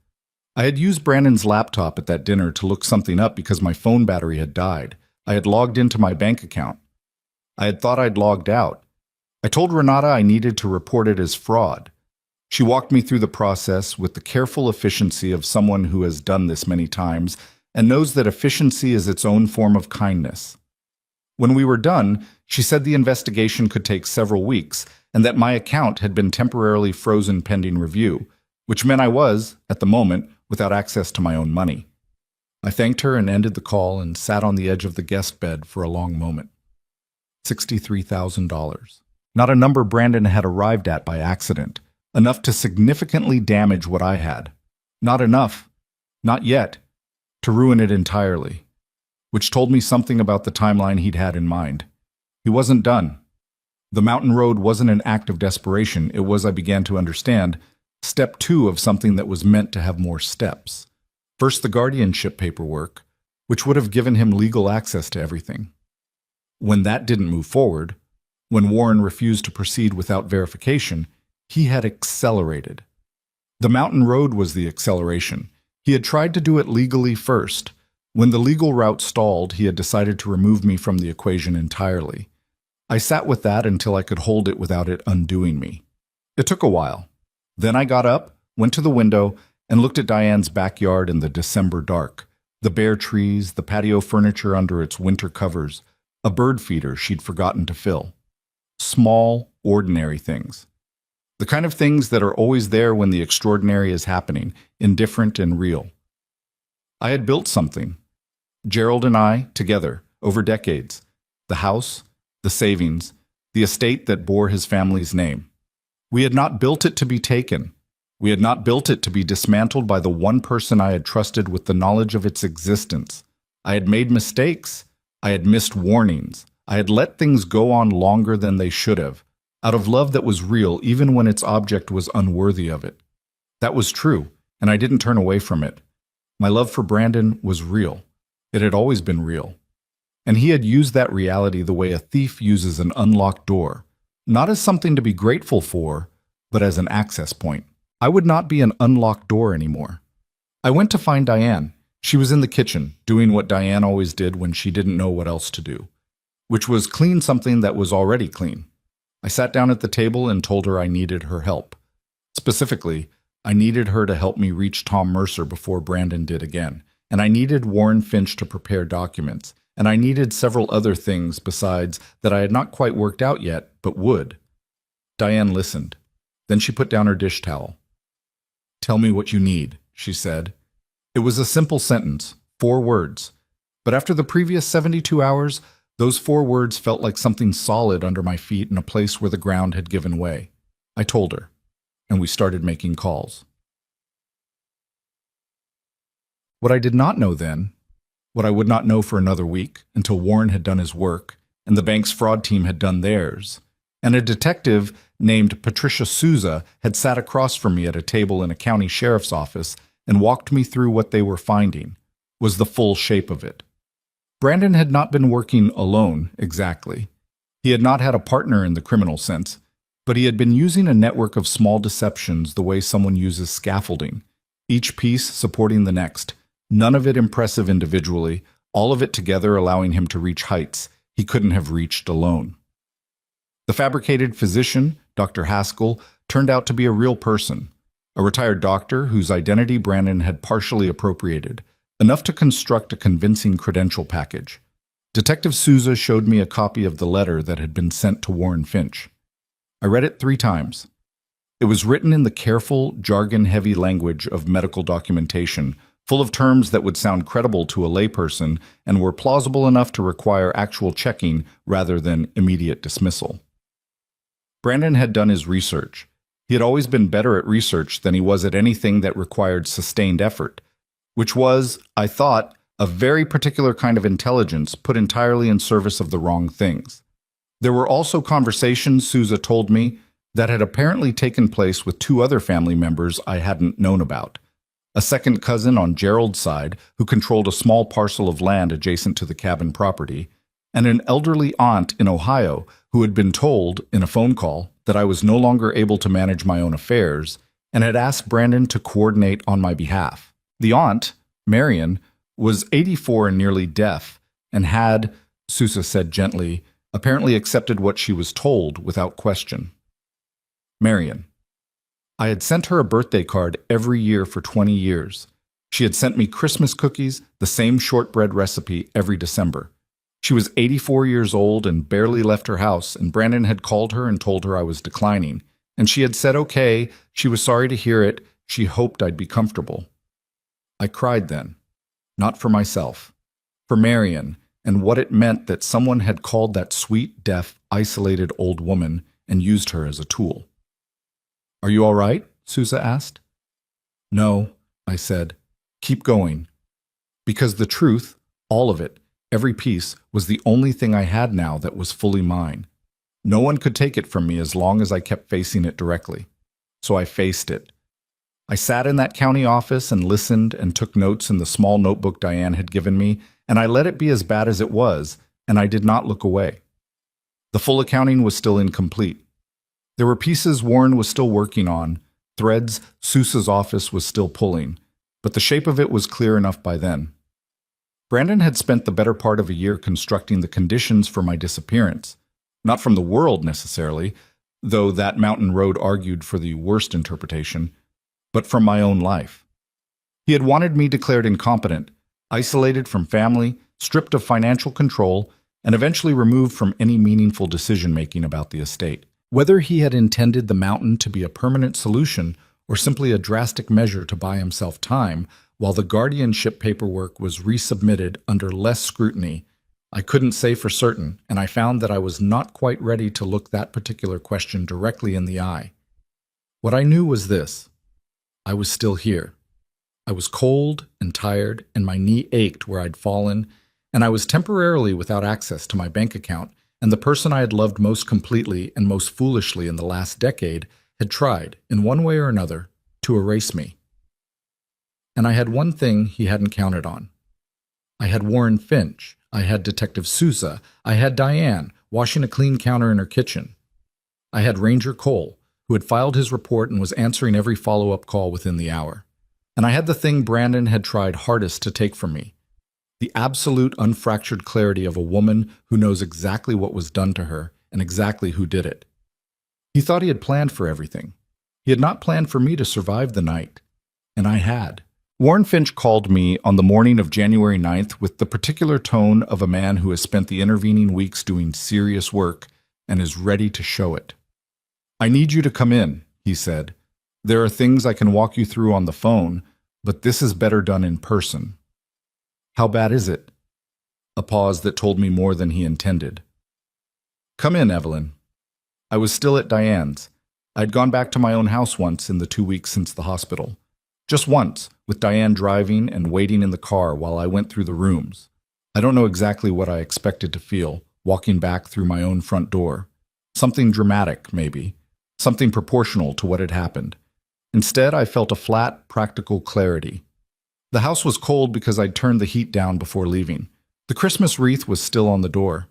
I had used Brandon's laptop at that dinner to look something up because my phone battery had died. I had logged into my bank account. I had thought I'd logged out. I told Renata I needed to report it as fraud. She walked me through the process with the careful efficiency of someone who has done this many times and knows that efficiency is its own form of kindness. When we were done, she said the investigation could take several weeks and that my account had been temporarily frozen pending review, which meant I was, at the moment, without access to my own money. I thanked her and ended the call and sat on the edge of the guest bed for a long moment. $63,000. Not a number Brandon had arrived at by accident. Enough to significantly damage what I had. Not enough, not yet, to ruin it entirely. Which told me something about the timeline he'd had in mind. He wasn't done. The mountain road wasn't an act of desperation. It was, I began to understand, step 2 of something that was meant to have more steps. First, the guardianship paperwork, which would have given him legal access to everything. When that didn't move forward, when Warren refused to proceed without verification, he had accelerated. The mountain road was the acceleration. He had tried to do it legally first. When the legal route stalled, he had decided to remove me from the equation entirely. I sat with that until I could hold it without it undoing me. It took a while. Then I got up, went to the window, and looked at Diane's backyard in the December dark. The bare trees, the patio furniture under its winter covers, a bird feeder she'd forgotten to fill. Small, ordinary things. The kind of things that are always there when the extraordinary is happening, indifferent and real. I had built something. Gerald and I, together, over decades. The house, the savings, the estate that bore his family's name. We had not built it to be taken. We had not built it to be dismantled by the one person I had trusted with the knowledge of its existence. I had made mistakes. I had missed warnings. I had let things go on longer than they should have, out of love that was real even when its object was unworthy of it. That was true, and I didn't turn away from it. My love for Brandon was real. It had always been real. And he had used that reality the way a thief uses an unlocked door, not as something to be grateful for, but as an access point. I would not be an unlocked door anymore. I went to find Diane. She was in the kitchen, doing what Diane always did when she didn't know what else to do, which was clean something that was already clean. I sat down at the table and told her I needed her help. Specifically, I needed her to help me reach Tom Mercer before Brandon did again, and I needed Warren Finch to prepare documents, and I needed several other things besides that I had not quite worked out yet, but would. Diane listened. Then she put down her dish towel. "Tell me what you need," she said. It was a simple sentence, 4 words. But after the previous 72 hours, those 4 words felt like something solid under my feet in a place where the ground had given way. I told her, and we started making calls. What I did not know then, what I would not know for another week until Warren had done his work and the bank's fraud team had done theirs, and a detective named Patricia Souza had sat across from me at a table in a county sheriff's office and walked me through what they were finding, was the full shape of it. Brandon had not been working alone, exactly. He had not had a partner in the criminal sense, but he had been using a network of small deceptions the way someone uses scaffolding, each piece supporting the next, none of it impressive individually, all of it together allowing him to reach heights he couldn't have reached alone. The fabricated physician, Dr. Haskell, turned out to be a real person, a retired doctor whose identity Brandon had partially appropriated, enough to construct a convincing credential package. Detective Souza showed me a copy of the letter that had been sent to Warren Finch. I read it 3 times. It was written in the careful, jargon-heavy language of medical documentation, full of terms that would sound credible to a layperson and were plausible enough to require actual checking rather than immediate dismissal. Brandon had done his research. He had always been better at research than he was at anything that required sustained effort, which was, I thought, a very particular kind of intelligence put entirely in service of the wrong things. There were also conversations, Sousa told me, that had apparently taken place with two other family members I hadn't known about. A second cousin on Gerald's side, who controlled a small parcel of land adjacent to the cabin property, and an elderly aunt in Ohio who had been told, in a phone call, that I was no longer able to manage my own affairs and had asked Brandon to coordinate on my behalf. The aunt, Marion, was 84 and nearly deaf and had, Sousa said gently, apparently accepted what she was told without question. Marion. I had sent her a birthday card every year for 20 years. She had sent me Christmas cookies, the same shortbread recipe every December. She was 84 years old and barely left her house, and Brandon had called her and told her I was declining. And she had said okay, she was sorry to hear it, she hoped I'd be comfortable. I cried then. Not for myself. For Marion, and what it meant that someone had called that sweet, deaf, isolated old woman and used her as a tool. Are you all right? Sousa asked. No, I said. Keep going. Because the truth, all of it, every piece, was the only thing I had now that was fully mine. No one could take it from me as long as I kept facing it directly. So I faced it. I sat in that county office and listened and took notes in the small notebook Diane had given me, and I let it be as bad as it was, and I did not look away. The full accounting was still incomplete. There were pieces Warren was still working on, threads Sousa's office was still pulling, but the shape of it was clear enough by then. Brandon had spent the better part of a year constructing the conditions for my disappearance, not from the world necessarily, though that mountain road argued for the worst interpretation, but from my own life. He had wanted me declared incompetent, isolated from family, stripped of financial control, and eventually removed from any meaningful decision-making about the estate. Whether he had intended the mountain to be a permanent solution or simply a drastic measure to buy himself time while the guardianship paperwork was resubmitted under less scrutiny, I couldn't say for certain, and I found that I was not quite ready to look that particular question directly in the eye. What I knew was this. I was still here. I was cold and tired, and my knee ached where I'd fallen, and I was temporarily without access to my bank account, and the person I had loved most completely and most foolishly in the last decade had tried, in one way or another, to erase me. And I had one thing he hadn't counted on. I had Warren Finch, I had Detective Sousa, I had Diane, washing a clean counter in her kitchen. I had Ranger Cole, who had filed his report and was answering every follow-up call within the hour. And I had the thing Brandon had tried hardest to take from me. The absolute unfractured clarity of a woman who knows exactly what was done to her and exactly who did it. He thought he had planned for everything. He had not planned for me to survive the night. And I had. Warren Finch called me on the morning of January 9th with the particular tone of a man who has spent the intervening weeks doing serious work and is ready to show it. I need you to come in, he said. There are things I can walk you through on the phone, but this is better done in person. How bad is it? A pause that told me more than he intended. Come in, Evelyn. I was still at Diane's. I'd gone back to my own house once in the 2 weeks since the hospital. Just once, with Diane driving and waiting in the car while I went through the rooms. I don't know exactly what I expected to feel, walking back through my own front door. Something dramatic, maybe. Something proportional to what had happened. Instead, I felt a flat, practical clarity. The house was cold because I'd turned the heat down before leaving. The Christmas wreath was still on the door.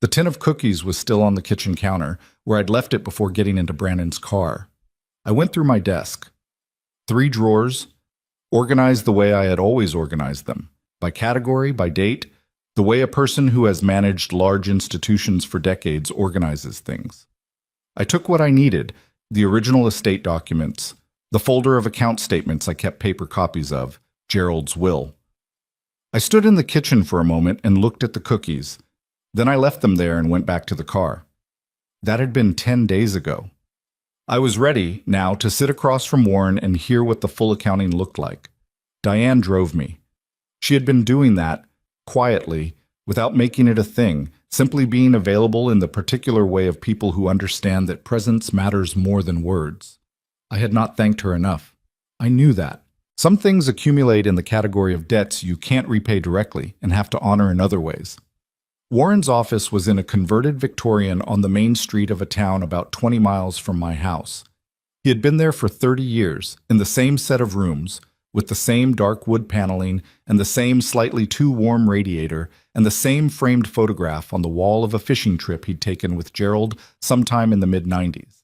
The tin of cookies was still on the kitchen counter, where I'd left it before getting into Brandon's car. I went through my desk. 3 drawers, organized the way I had always organized them, by category, by date, the way a person who has managed large institutions for decades organizes things. I took what I needed, the original estate documents, the folder of account statements I kept paper copies of, Gerald's will. I stood in the kitchen for a moment and looked at the cookies. Then I left them there and went back to the car. That had been 10 days ago. I was ready, now, to sit across from Warren and hear what the full accounting looked like. Diane drove me. She had been doing that, quietly, without making it a thing, simply being available in the particular way of people who understand that presence matters more than words. I had not thanked her enough. I knew that. Some things accumulate in the category of debts you can't repay directly and have to honor in other ways. Warren's office was in a converted Victorian on the main street of a town about 20 miles from my house. He had been there for 30 years, in the same set of rooms, with the same dark wood paneling and the same slightly too warm radiator and the same framed photograph on the wall of a fishing trip he'd taken with Gerald sometime in the mid-90s.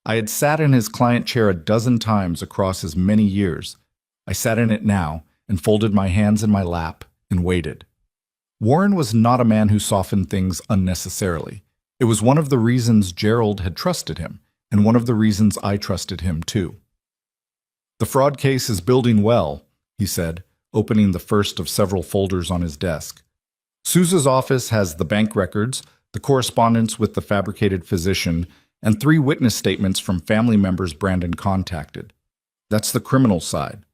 I had sat in his client chair a dozen times across as many years. I sat in it now and folded my hands in my lap and waited. Warren was not a man who softened things unnecessarily. It was one of the reasons Gerald had trusted him, and one of the reasons I trusted him too. "The fraud case is building well," he said, opening the first of several folders on his desk. "Sousa's office has the bank records, the correspondence with the fabricated physician, and 3 witness statements from family members Brandon contacted. That's the criminal side.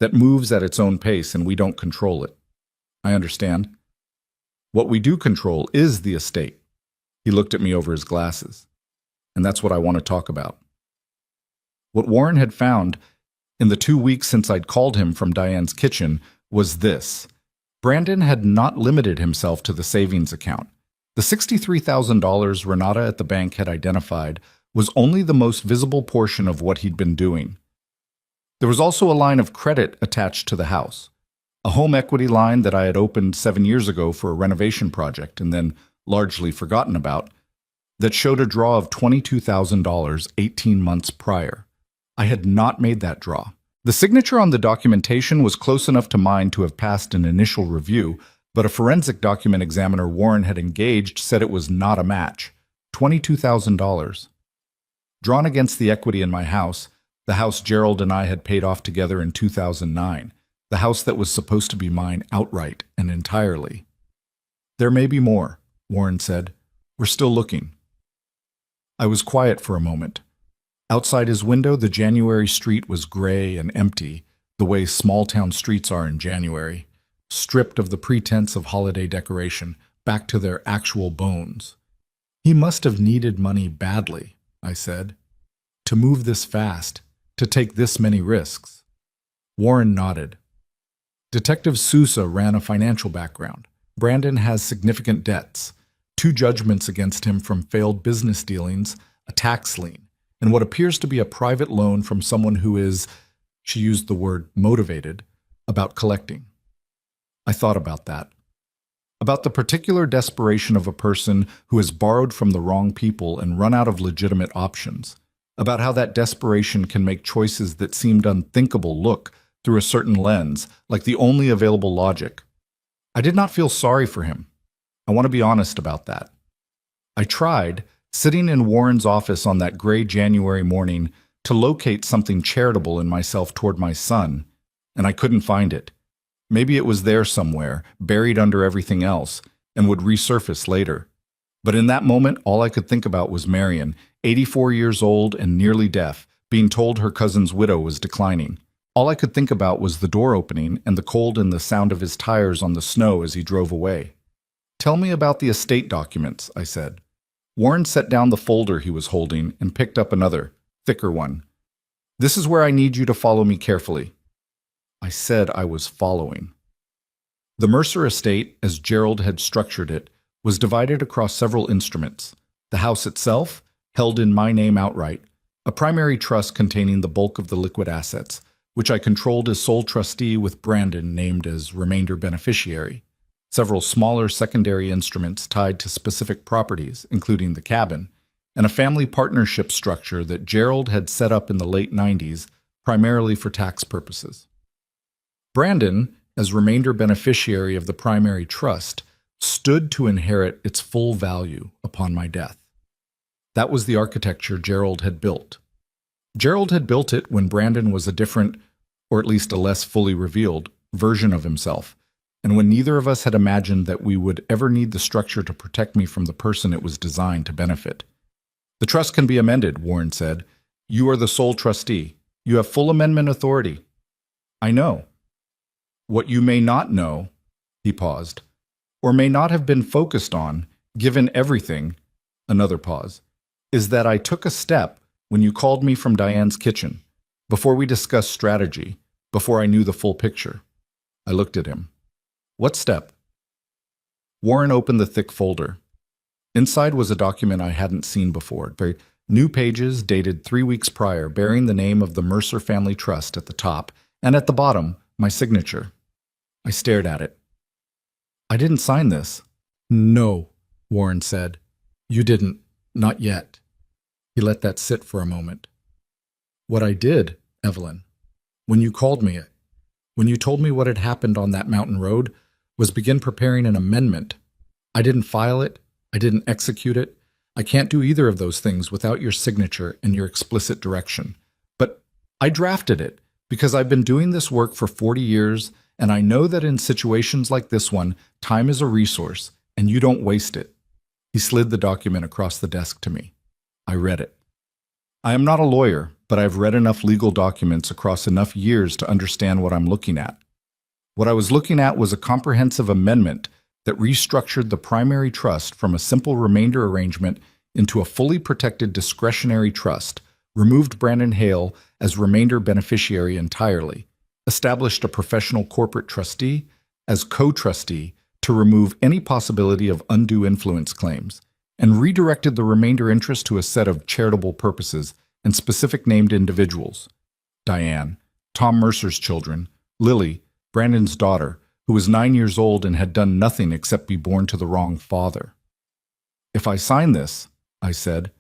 That moves at its own pace and we don't control it. I understand. What we do control is the estate." He looked at me over his glasses. "And that's what I want to talk about." What Warren had found in the 2 weeks since I'd called him from Diane's kitchen was this. Brandon had not limited himself to the savings account. The $63,000 Renata at the bank had identified was only the most visible portion of what he'd been doing. There was also a line of credit attached to the house, a home equity line that I had opened 7 years ago for a renovation project and then largely forgotten about, that showed a draw of $22,000 18 months prior. I had not made that draw. The signature on the documentation was close enough to mine to have passed an initial review, but a forensic document examiner Warren had engaged said it was not a match. $22,000. Drawn against the equity in my house, the house Gerald and I had paid off together in 2009, the house that was supposed to be mine outright and entirely. "There may be more," Warren said. "We're still looking." I was quiet for a moment. Outside his window, the January street was gray and empty, the way small-town streets are in January, stripped of the pretense of holiday decoration, back to their actual bones. "He must have needed money badly," I said, "to move this fast, to take this many risks." Warren nodded. "Detective Sousa ran a financial background. Brandon has significant debts, 2 judgments against him from failed business dealings, a tax lien, and what appears to be a private loan from someone who is," she used the word motivated, "about collecting." I thought about that. About the particular desperation of a person who has borrowed from the wrong people and run out of legitimate options. About how that desperation can make choices that seemed unthinkable look, through a certain lens, like the only available logic. I did not feel sorry for him. I want to be honest about that. I tried, sitting in Warren's office on that gray January morning, to locate something charitable in myself toward my son, and I couldn't find it. Maybe it was there somewhere, buried under everything else, and would resurface later. But in that moment, all I could think about was Marion, 84 years old and nearly deaf, being told her cousin's widow was declining. All I could think about was the door opening and the cold and the sound of his tires on the snow as he drove away. "Tell me about the estate documents," I said. Warren set down the folder he was holding and picked up another, thicker one. "This is where I need you to follow me carefully." I said I was following. The Mercer estate, as Gerald had structured it, was divided across several instruments. The house itself, held in my name outright, a primary trust containing the bulk of the liquid assets, which I controlled as sole trustee with Brandon named as remainder beneficiary. Several smaller secondary instruments tied to specific properties, including the cabin, and a family partnership structure that Gerald had set up in the late 90s, primarily for tax purposes. Brandon, as remainder beneficiary of the primary trust, stood to inherit its full value upon my death. That was the architecture Gerald had built. Gerald had built it when Brandon was a different, or at least a less fully revealed, version of himself, and when neither of us had imagined that we would ever need the structure to protect me from the person it was designed to benefit. "The trust can be amended," Warren said, You are the sole trustee. You have full amendment authority. I know. What you may not know, he paused, or may not have been focused on, given everything, another pause, is that I took a step when you called me from Diane's kitchen, before we discussed strategy, before I knew the full picture. I looked at him. What step? Warren opened the thick folder. Inside was a document I hadn't seen before, very new pages dated 3 weeks prior, bearing the name of the Mercer Family Trust at the top, and at the bottom, my signature. I stared at it. I didn't sign this. No, Warren said. You didn't. Not yet. He let that sit for a moment. What I did, Evelyn, when you called me, when you told me what had happened on that mountain road, was begin preparing an amendment. I didn't file it. I didn't execute it. I can't do either of those things without your signature and your explicit direction. But I drafted it because I've been doing this work for 40 years, and I know that in situations like this one, time is a resource, and you don't waste it. He slid the document across the desk to me. I read it. I am not a lawyer, but I've read enough legal documents across enough years to understand what I'm looking at. What I was looking at was a comprehensive amendment that restructured the primary trust from a simple remainder arrangement into a fully protected discretionary trust, removed Brandon Hale as remainder beneficiary entirely, established a professional corporate trustee as co-trustee to remove any possibility of undue influence claims, and redirected the remainder interest to a set of charitable purposes and specific named individuals. Diane, Tom Mercer's children, Lily, Brandon's daughter, who was 9 years old and had done nothing except be born to the wrong father. If I sign this, I said,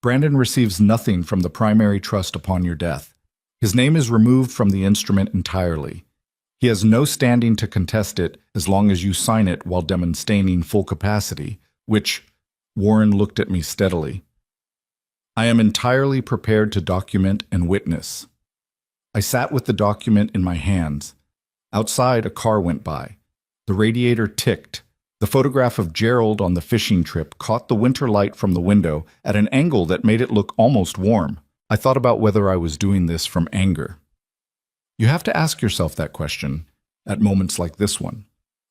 Brandon receives nothing from the primary trust upon your death. His name is removed from the instrument entirely. He has no standing to contest it as long as you sign it while demonstrating full capacity, which, Warren looked at me steadily. I am entirely prepared to document and witness. I sat with the document in my hands. Outside, a car went by. The radiator ticked. The photograph of Gerald on the fishing trip caught the winter light from the window at an angle that made it look almost warm. I thought about whether I was doing this from anger. You have to ask yourself that question at moments like this one.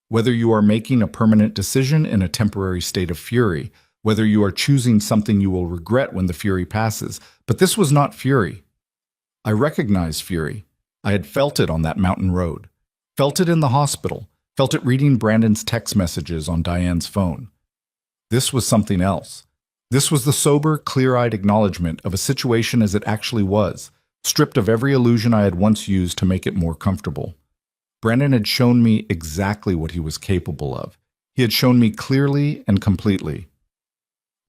Whether you are making a permanent decision in a temporary state of fury, whether you are choosing something you will regret when the fury passes. But this was not fury. I recognized fury. I had felt it on that mountain road. Felt it in the hospital, felt it reading Brandon's text messages on Diane's phone. This was something else. This was the sober, clear-eyed acknowledgement of a situation as it actually was, stripped of every illusion I had once used to make it more comfortable. Brandon had shown me exactly what he was capable of. He had shown me clearly and completely.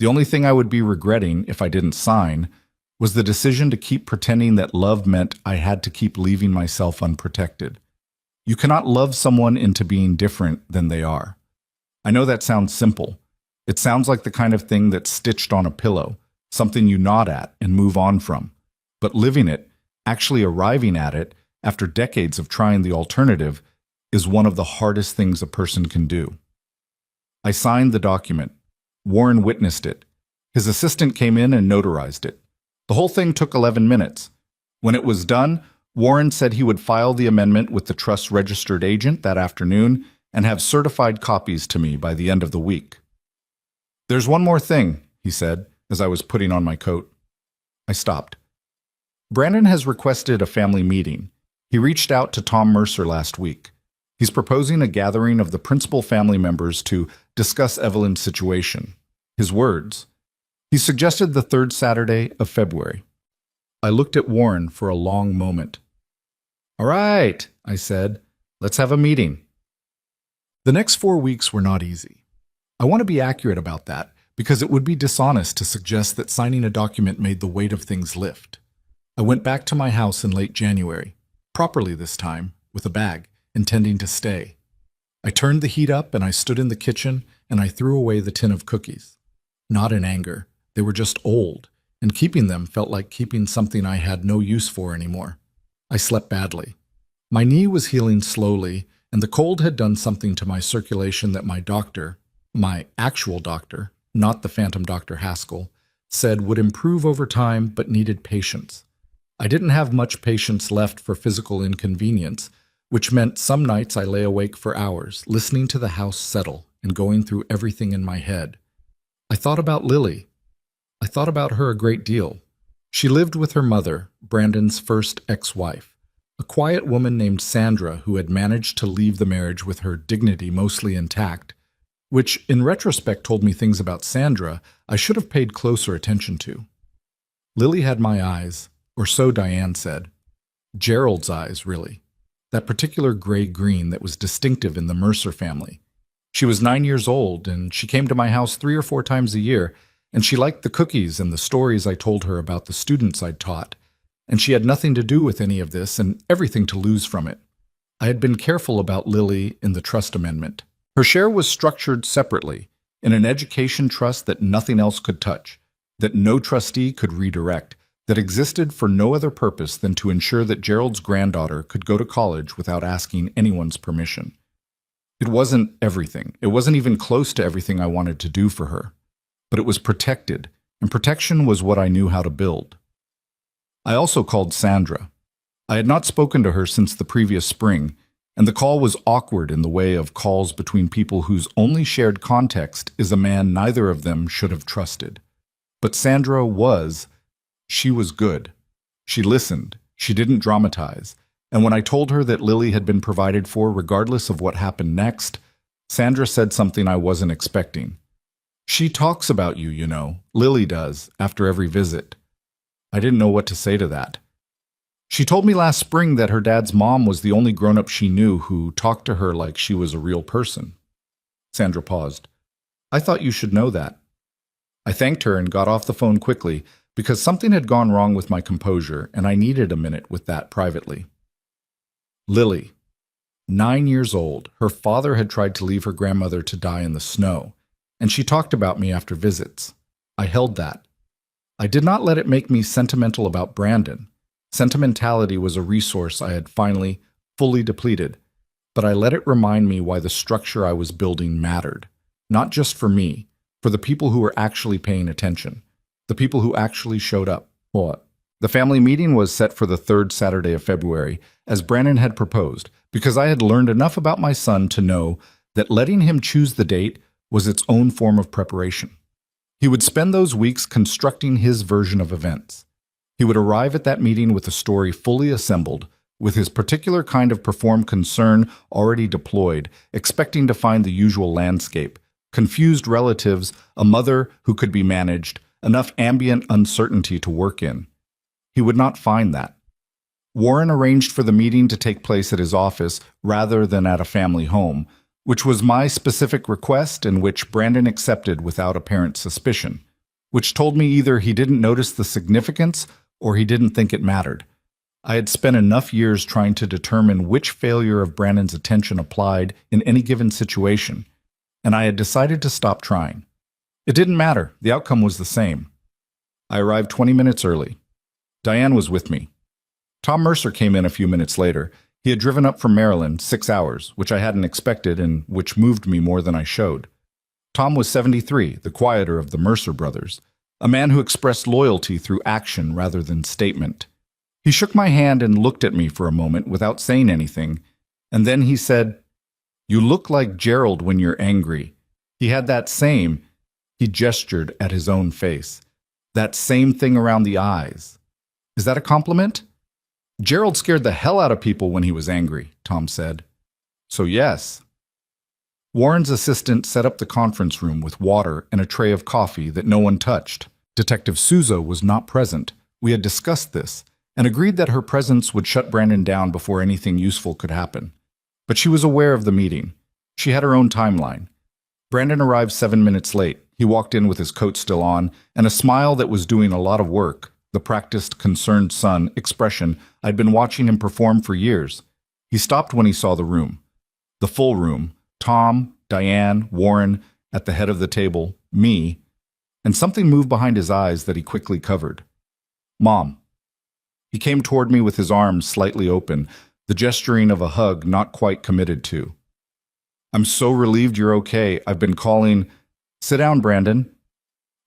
The only thing I would be regretting if I didn't sign was the decision to keep pretending that love meant I had to keep leaving myself unprotected. You cannot love someone into being different than they are. I know that sounds simple. It sounds like the kind of thing that's stitched on a pillow, something you nod at and move on from. But living it, actually arriving at it, after decades of trying the alternative, is one of the hardest things a person can do. I signed the document. Warren witnessed it. His assistant came in and notarized it. The whole thing took 11 minutes. When it was done, Warren said he would file the amendment with the trust's registered agent that afternoon and have certified copies to me by the end of the week. There's one more thing, he said, as I was putting on my coat. I stopped. Brandon has requested a family meeting. He reached out to Tom Mercer last week. He's proposing a gathering of the principal family members to discuss Evelyn's situation. His words. He suggested the third Saturday of February. I looked at Warren for a long moment. All right, I said, let's have a meeting. The next 4 weeks were not easy. I want to be accurate about that because it would be dishonest to suggest that signing a document made the weight of things lift. I went back to my house in late January, properly this time, with a bag, intending to stay. I turned the heat up and I stood in the kitchen and I threw away the tin of cookies. Not in anger. They were just old, and keeping them felt like keeping something I had no use for anymore. I slept badly. My knee was healing slowly, and the cold had done something to my circulation that my doctor, my actual doctor, not the phantom Dr. Haskell, said would improve over time but needed patience. I didn't have much patience left for physical inconvenience, which meant some nights I lay awake for hours, listening to the house settle and going through everything in my head. I thought about Lily. I thought about her a great deal. She lived with her mother, Brandon's first ex-wife, a quiet woman named Sandra who had managed to leave the marriage with her dignity mostly intact, which in retrospect told me things about Sandra I should have paid closer attention to. Lily had my eyes, or so Diane said. Gerald's eyes, really. That particular gray-green that was distinctive in the Mercer family. She was 9 years old, and she came to my house 3 or 4 times a year, and she liked the cookies and the stories I told her about the students I'd taught, and she had nothing to do with any of this and everything to lose from it. I had been careful about Lily in the trust amendment. Her share was structured separately, in an education trust that nothing else could touch, that no trustee could redirect, that existed for no other purpose than to ensure that Gerald's granddaughter could go to college without asking anyone's permission. It wasn't everything. It wasn't even close to everything I wanted to do for her. But it was protected, and protection was what I knew how to build. I also called Sandra. I had not spoken to her since the previous spring, and the call was awkward in the way of calls between people whose only shared context is a man neither of them should have trusted. But Sandra was. She was good. She listened. She didn't dramatize. And when I told her that Lily had been provided for regardless of what happened next, Sandra said something I wasn't expecting. She talks about you, you know. Lily does, after every visit. I didn't know what to say to that. She told me last spring that her dad's mom was the only grown-up she knew who talked to her like she was a real person. Sandra paused. I thought you should know that. I thanked her and got off the phone quickly because something had gone wrong with my composure and I needed a minute with that privately. Lily, 9 years old, her father had tried to leave her grandmother to die in the snow, and she talked about me after visits. I held that. I did not let it make me sentimental about Brandon. Sentimentality was a resource I had finally, fully depleted, but I let it remind me why the structure I was building mattered, not just for me, for the people who were actually paying attention, the people who actually showed up. What? The family meeting was set for the 3rd Saturday of February, as Brandon had proposed, because I had learned enough about my son to know that letting him choose the date was its own form of preparation. He would spend those weeks constructing his version of events. He would arrive at that meeting with a story fully assembled, with his particular kind of performed concern already deployed, expecting to find the usual landscape, confused relatives, a mother who could be managed, enough ambient uncertainty to work in. He would not find that. Warren arranged for the meeting to take place at his office rather than at a family home, which was my specific request and which Brandon accepted without apparent suspicion, which told me either he didn't notice the significance or he didn't think it mattered. I had spent enough years trying to determine which failure of Brandon's attention applied in any given situation, and I had decided to stop trying. It didn't matter. The outcome was the same. I arrived 20 minutes early. Diane was with me. Tom Mercer came in a few minutes later. He had driven up from Maryland 6 hours, which I hadn't expected and which moved me more than I showed. Tom was 73, the quieter of the Mercer brothers, a man who expressed loyalty through action rather than statement. He shook my hand and looked at me for a moment without saying anything, and then he said, "You look like Gerald when you're angry." He had that same, he gestured at his own face, that same thing around the eyes. Is that a compliment? Gerald scared the hell out of people when he was angry, Tom said. So yes. Warren's assistant set up the conference room with water and a tray of coffee that no one touched. Detective Souza was not present. We had discussed this and agreed that her presence would shut Brandon down before anything useful could happen. But she was aware of the meeting. She had her own timeline. Brandon arrived 7 minutes late. He walked in with his coat still on and a smile that was doing a lot of work, the practiced, concerned son expression I'd been watching him perform for years. He stopped when he saw the room. The full room. Tom, Diane, Warren, at the head of the table, me, and something moved behind his eyes that he quickly covered. Mom. He came toward me with his arms slightly open, the gesturing of a hug not quite committed to. I'm so relieved you're okay. I've been calling. Sit down, Brandon.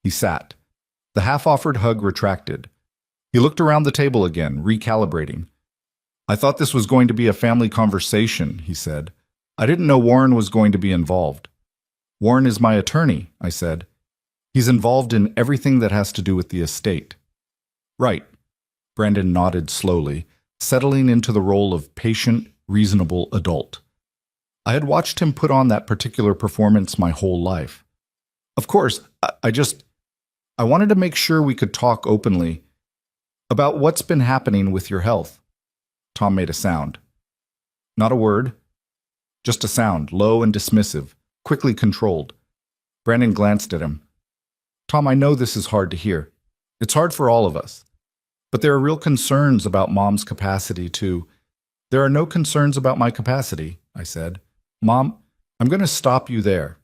He sat. The half-offered hug retracted. He looked around the table again, recalibrating. I thought this was going to be a family conversation, he said. I didn't know Warren was going to be involved. Warren is my attorney, I said. He's involved in everything that has to do with the estate. Right. Brandon nodded slowly, settling into the role of patient, reasonable adult. I had watched him put on that particular performance my whole life. Of course, I wanted to make sure we could talk openly about what's been happening with your health. Tom made a sound. Not a word, just a sound, low and dismissive, quickly controlled. Brandon glanced at him. Tom, I know this is hard to hear. It's hard for all of us. But there are real concerns about Mom's capacity to... There are no concerns about my capacity, I said. Mom, I'm going to stop you there.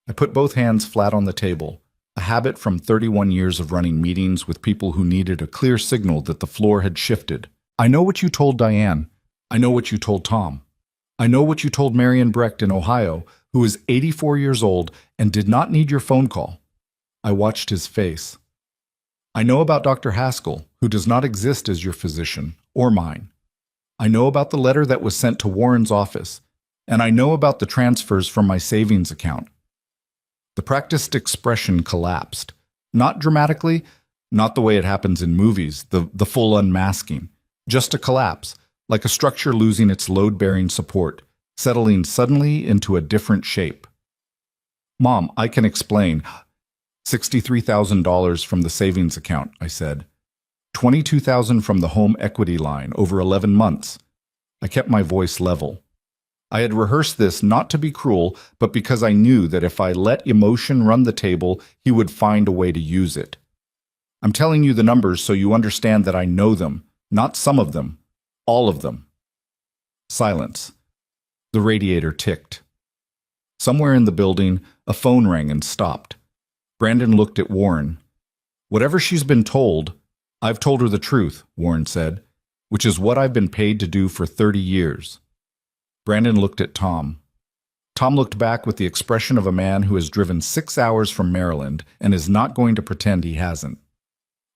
I put both hands flat on the table, a habit from 31 years of running meetings with people who needed a clear signal that the floor had shifted. I know what you told Diane. I know what you told Tom. I know what you told Marion Brecht in Ohio, who is 84 years old and did not need your phone call. I watched his face. I know about Dr. Haskell, who does not exist as your physician, or mine. I know about the letter that was sent to Warren's office, and I know about the transfers from my savings account. The practiced expression collapsed. Not dramatically, not the way it happens in movies, the full unmasking. Just a collapse, like a structure losing its load-bearing support, settling suddenly into a different shape. Mom, I can explain. $63,000 from the savings account, I said. $22,000 from the home equity line over 11 months. I kept my voice level. I had rehearsed this not to be cruel, but because I knew that if I let emotion run the table, he would find a way to use it. I'm telling you the numbers so you understand that I know them, not some of them, all of them. Silence. The radiator ticked. Somewhere in the building, a phone rang and stopped. Brandon looked at Warren. Whatever she's been told, I've told her the truth, Warren said, which is what I've been paid to do for 30 years. Brandon looked at Tom. Tom looked back with the expression of a man who has driven 6 hours from Maryland and is not going to pretend he hasn't.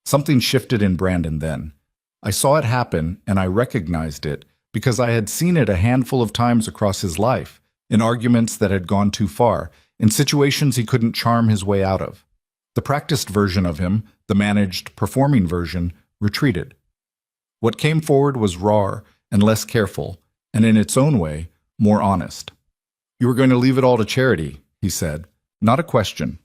Something shifted in Brandon then. I saw it happen, and I recognized it because I had seen it a handful of times across his life, in arguments that had gone too far, in situations he couldn't charm his way out of. The practiced version of him, the managed, performing version, retreated. What came forward was rawer and less careful, and in its own way, more honest. You were going to leave it all to charity, he said. Not a question.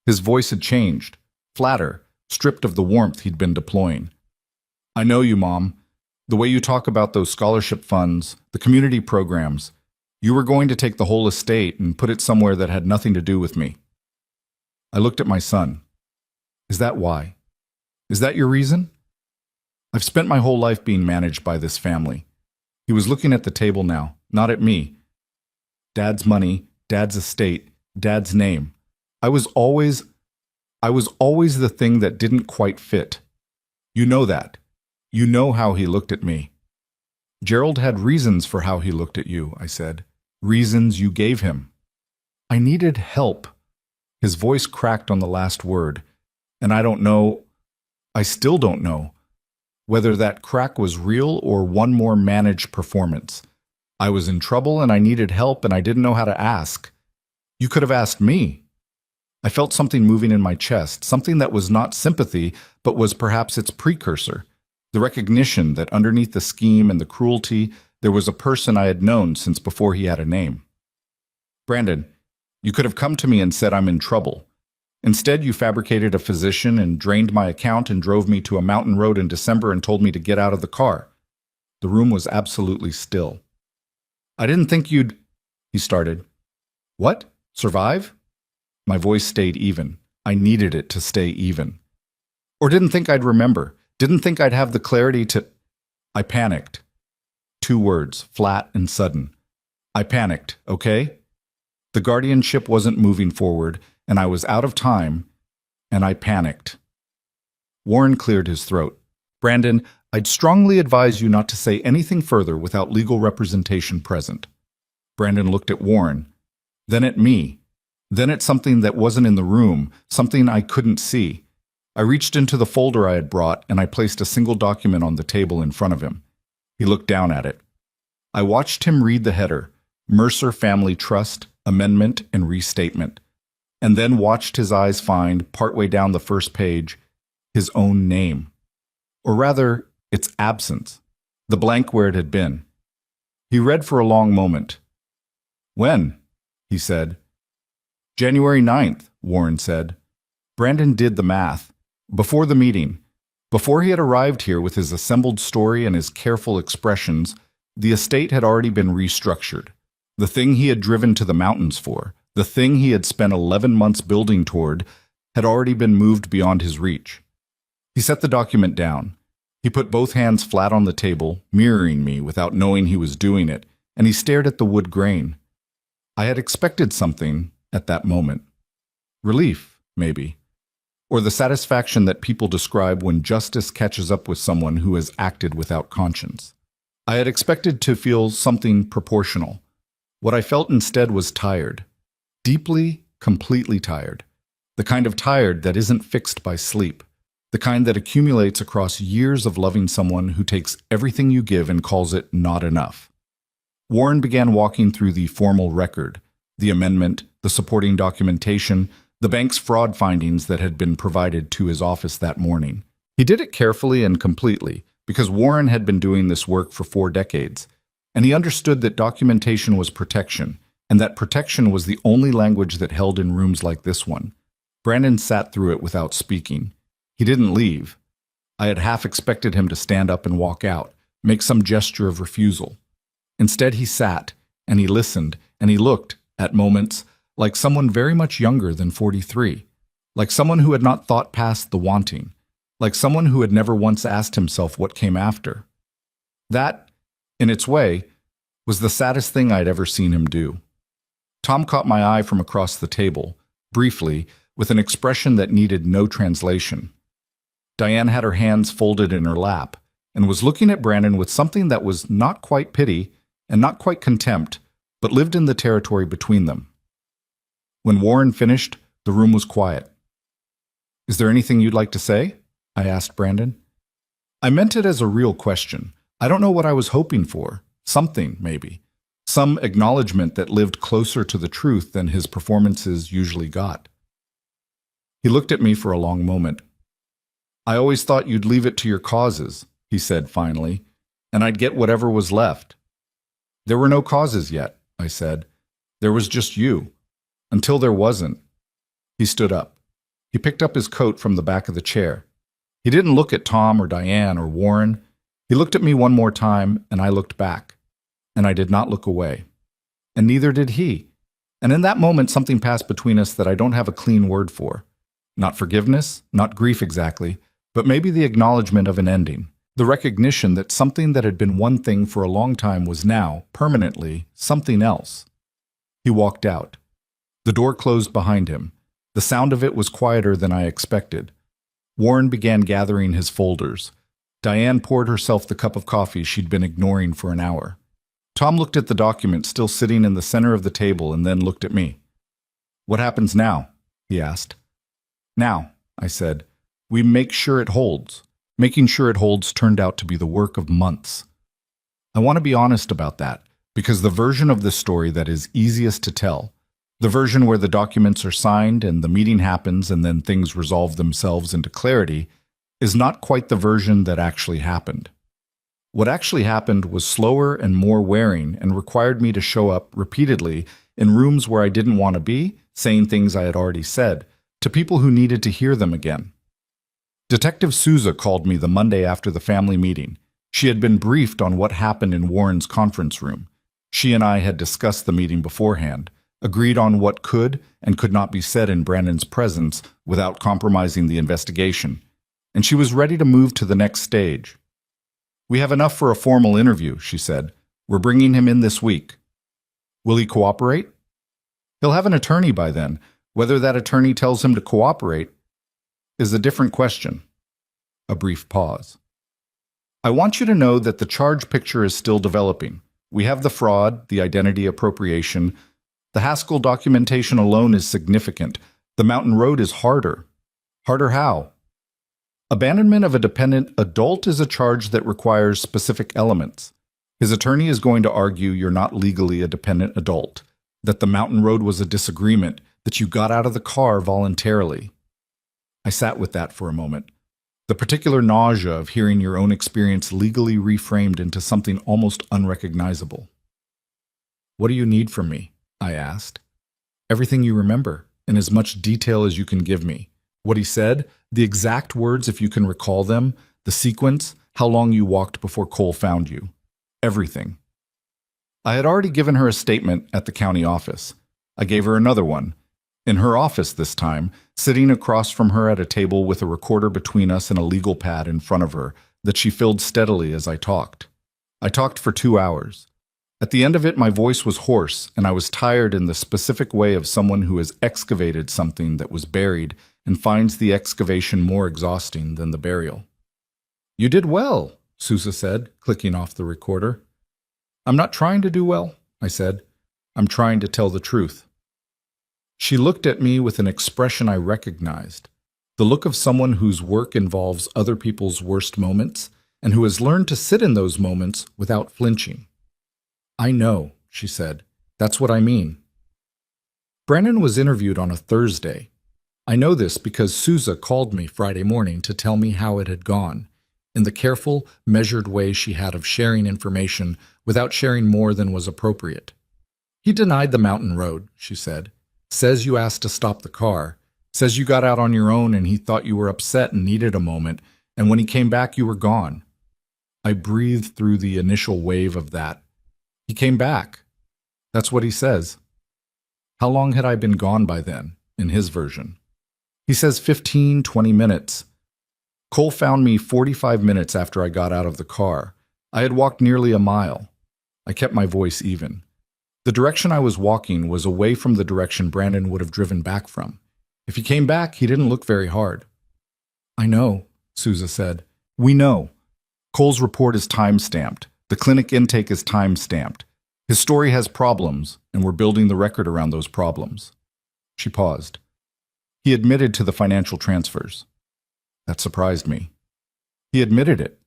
His voice had changed, flatter, stripped of the warmth he'd been deploying. I know you, Mom. The way you talk about those scholarship funds, the community programs, you were going to take the whole estate and put it somewhere that had nothing to do with me. I looked at my son. Is that why? Is that your reason? I've spent my whole life being managed by this family. He was looking at the table now, not at me. Dad's money, Dad's estate, Dad's name. I was always the thing that didn't quite fit. You know that. You know how he looked at me. Gerald had reasons for how he looked at you, I said. Reasons you gave him. I needed help. His voice cracked on the last word, and I still don't know, whether that crack was real or one more managed performance. I was in trouble and I needed help and I didn't know how to ask. You could have asked me. I felt something moving in my chest, something that was not sympathy, but was perhaps its precursor. The recognition that underneath the scheme and the cruelty, there was a person I had known since before he had a name. Brandon, you could have come to me and said I'm in trouble. Instead, you fabricated a physician and drained my account and drove me to a mountain road in December and told me to get out of the car. The room was absolutely still. I didn't think you'd... He started. What? Survive? My voice stayed even. I needed it to stay even. Or didn't think I'd remember. Didn't think I'd have the clarity to... I panicked. 2 words, flat and sudden. I panicked, okay? The guardianship wasn't moving forward, and I was out of time, and I panicked. Warren cleared his throat. Brandon, I'd strongly advise you not to say anything further without legal representation present. Brandon looked at Warren, then at me, then at something that wasn't in the room, something I couldn't see. I reached into the folder I had brought and I placed a single document on the table in front of him. He looked down at it. I watched him read the header, Mercer Family Trust, Amendment and Restatement, and then watched his eyes find, partway down the first page, his own name. Or rather, its absence, the blank where it had been. He read for a long moment. "When?" he said. "January 9th, Warren said. Brandon did the math. Before the meeting, before he had arrived here with his assembled story and his careful expressions, the estate had already been restructured. The thing he had driven to the mountains for, the thing he had spent 11 months building toward, had already been moved beyond his reach. He set the document down. He put both hands flat on the table, mirroring me without knowing he was doing it, and he stared at the wood grain. I had expected something at that moment. Relief, maybe. Or the satisfaction that people describe when justice catches up with someone who has acted without conscience. I had expected to feel something proportional. What I felt instead was tired. Deeply, completely tired. The kind of tired that isn't fixed by sleep. The kind that accumulates across years of loving someone who takes everything you give and calls it not enough. Warren began walking through the formal record, the amendment, the supporting documentation, the bank's fraud findings that had been provided to his office that morning. He did it carefully and completely, because Warren had been doing this work for 4 decades, and he understood that documentation was protection, and that protection was the only language that held in rooms like this one. Brandon sat through it without speaking. He didn't leave. I had half expected him to stand up and walk out, make some gesture of refusal. Instead, he sat, and he listened, and he looked, at moments, like someone very much younger than 43, like someone who had not thought past the wanting, like someone who had never once asked himself what came after. That, in its way, was the saddest thing I'd ever seen him do. Tom caught my eye from across the table, briefly, with an expression that needed no translation. Diane had her hands folded in her lap, and was looking at Brandon with something that was not quite pity and not quite contempt, but lived in the territory between them. When Warren finished, the room was quiet. "Is there anything you'd like to say?" I asked Brandon. I meant it as a real question. I don't know what I was hoping for. Something, maybe. Some acknowledgement that lived closer to the truth than his performances usually got. He looked at me for a long moment. "I always thought you'd leave it to your causes," he said finally, "and I'd get whatever was left." "There were no causes yet," I said. "There was just you. Until there wasn't." He stood up. He picked up his coat from the back of the chair. He didn't look at Tom or Diane or Warren. He looked at me one more time, and I looked back. And I did not look away. And neither did he. And in that moment, something passed between us that I don't have a clean word for. Not forgiveness, not grief exactly, but maybe the acknowledgement of an ending. The recognition that something that had been one thing for a long time was now, permanently, something else. He walked out. The door closed behind him. The sound of it was quieter than I expected. Warren began gathering his folders. Diane poured herself the cup of coffee she'd been ignoring for an hour. Tom looked at the document still sitting in the center of the table and then looked at me. "What happens now?" he asked. "Now," I said, "we make sure it holds." Making sure it holds turned out to be the work of months. I want to be honest about that, because the version of this story that is easiest to tell, the version where the documents are signed and the meeting happens and then things resolve themselves into clarity, is not quite the version that actually happened. What actually happened was slower and more wearing and required me to show up repeatedly in rooms where I didn't want to be, saying things I had already said, to people who needed to hear them again. Detective Souza called me the Monday after the family meeting. She had been briefed on what happened in Warren's conference room. She and I had discussed the meeting beforehand, agreed on what could and could not be said in Brandon's presence without compromising the investigation, and she was ready to move to the next stage. "We have enough for a formal interview," she said. "We're bringing him in this week." "Will he cooperate?" "He'll have an attorney by then. Whether that attorney tells him to cooperate is a different question." A brief pause. "I want you to know that the charge picture is still developing. We have the fraud, the identity appropriation. The Haskell documentation alone is significant. The mountain road is harder. Harder how? Abandonment of a dependent adult is a charge that requires specific elements. His attorney is going to argue you're not legally a dependent adult, that the mountain road was a disagreement, that you got out of the car voluntarily. I sat with that for a moment. The particular nausea of hearing your own experience legally reframed into something almost unrecognizable. "What do you need from me?" I asked. "Everything you remember, in as much detail as you can give me. What he said, the exact words if you can recall them, the sequence, how long you walked before Cole found you. Everything." I had already given her a statement at the county office. I gave her another one, in her office this time, sitting across from her at a table with a recorder between us and a legal pad in front of her that she filled steadily as I talked. I talked for 2 hours. At the end of it, my voice was hoarse, and I was tired in the specific way of someone who has excavated something that was buried and finds the excavation more exhausting than the burial. "You did well," Sousa said, clicking off the recorder. "I'm not trying to do well," I said. "I'm trying to tell the truth." She looked at me with an expression I recognized, the look of someone whose work involves other people's worst moments and who has learned to sit in those moments without flinching. "I know," she said. "That's what I mean." Brandon was interviewed on a Thursday. I know this because Sousa called me Friday morning to tell me how it had gone, in the careful, measured way she had of sharing information without sharing more than was appropriate. "He denied the mountain road," she said. "Says you asked to stop the car. Says you got out on your own and he thought you were upset and needed a moment, and when he came back you were gone." I breathed through the initial wave of that. He came back. That's what he says. How long had I been gone by then, in his version? He says 15, 20 minutes. Cole found me 45 minutes after I got out of the car. I had walked nearly a mile. I kept my voice even. The direction I was walking was away from the direction Brandon would have driven back from. If he came back, he didn't look very hard. "I know," Sousa said. "We know. Cole's report is time-stamped. The clinic intake is time-stamped. His story has problems, and we're building the record around those problems." She paused. "He admitted to the financial transfers." That surprised me. He admitted it.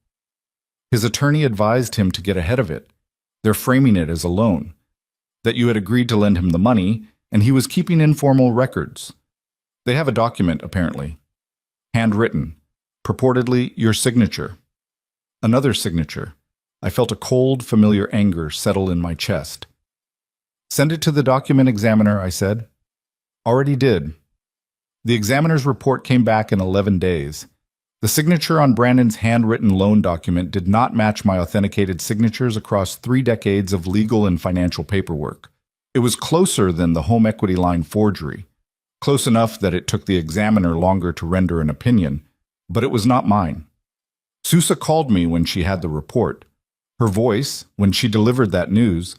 His attorney advised him to get ahead of it. They're framing it as a loan. That you had agreed to lend him the money, and he was keeping informal records. They have a document, apparently. Handwritten. Purportedly your signature. Another signature. I felt a cold, familiar anger settle in my chest. "Send it to the document examiner," I said. "Already did." The examiner's report came back in 11 days. The signature on Brandon's handwritten loan document did not match my authenticated signatures across 3 decades of legal and financial paperwork. It was closer than the home equity line forgery, close enough that it took the examiner longer to render an opinion, but it was not mine. Sousa called me when she had the report. Her voice, when she delivered that news,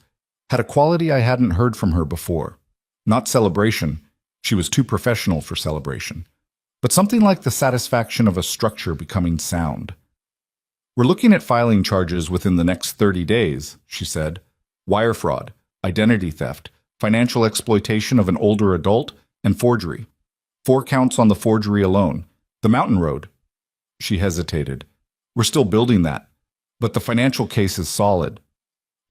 had a quality I hadn't heard from her before. Not celebration. She was too professional for celebration. But something like the satisfaction of a structure becoming sound. "We're looking at filing charges within the next 30 days, she said. "Wire fraud, identity theft, financial exploitation of an older adult, and forgery. 4 counts on the forgery alone. The mountain road." She hesitated. "We're still building that, but the financial case is solid."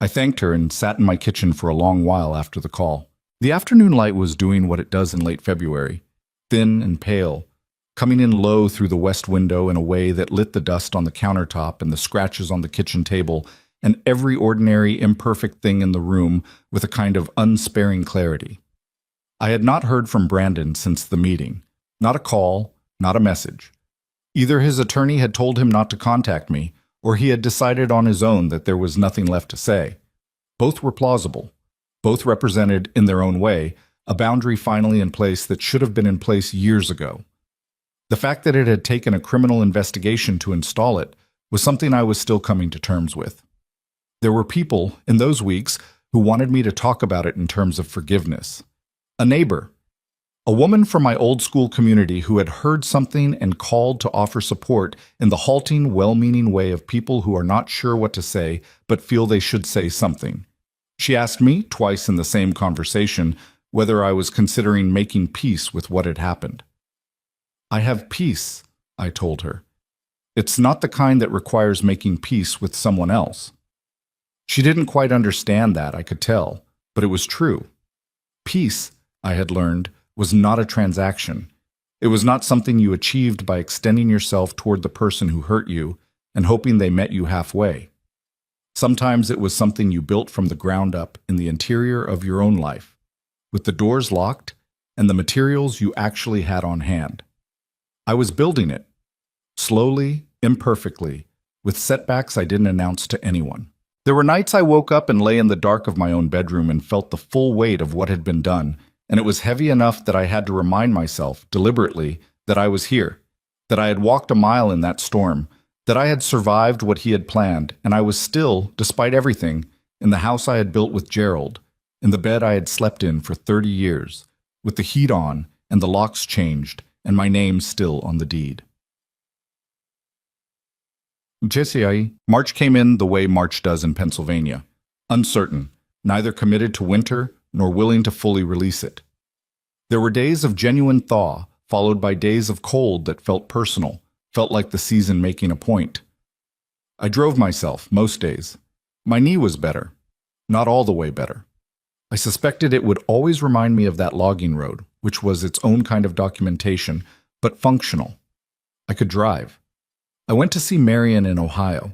I thanked her and sat in my kitchen for a long while after the call. The afternoon light was doing what it does in late February, thin and pale, coming in low through the west window in a way that lit the dust on the countertop and the scratches on the kitchen table and every ordinary, imperfect thing in the room with a kind of unsparing clarity. I had not heard from Brandon since the meeting. Not a call, not a message. Either his attorney had told him not to contact me, or he had decided on his own that there was nothing left to say. Both were plausible. Both represented, in their own way, a boundary finally in place that should have been in place years ago. The fact that it had taken a criminal investigation to install it was something I was still coming to terms with. There were people, in those weeks, who wanted me to talk about it in terms of forgiveness. A neighbor. A woman from my old school community who had heard something and called to offer support in the halting, well-meaning way of people who are not sure what to say but feel they should say something. She asked me, twice in the same conversation, whether I was considering making peace with what had happened. "I have peace," I told her. It's not the kind that requires making peace with someone else. She didn't quite understand that, I could tell, but it was true. Peace, I had learned, was not a transaction. It was not something you achieved by extending yourself toward the person who hurt you and hoping they met you halfway. Sometimes it was something you built from the ground up in the interior of your own life, with the doors locked and the materials you actually had on hand. I was building it, slowly, imperfectly, with setbacks I didn't announce to anyone. There were nights I woke up and lay in the dark of my own bedroom and felt the full weight of what had been done, and it was heavy enough that I had to remind myself, deliberately, that I was here, that I had walked a mile in that storm, that I had survived what he had planned, and I was still, despite everything, in the house I had built with Gerald, in the bed I had slept in for 30 years, with the heat on and the locks changed, and my name still on the deed. March came in the way March does in Pennsylvania, uncertain, neither committed to winter nor willing to fully release it. There were days of genuine thaw, followed by days of cold that felt personal, felt like the season making a point. I drove myself most days. My knee was better, not all the way better. I suspected it would always remind me of that logging road, which was its own kind of documentation, but functional. I could drive. I went to see Marion in Ohio.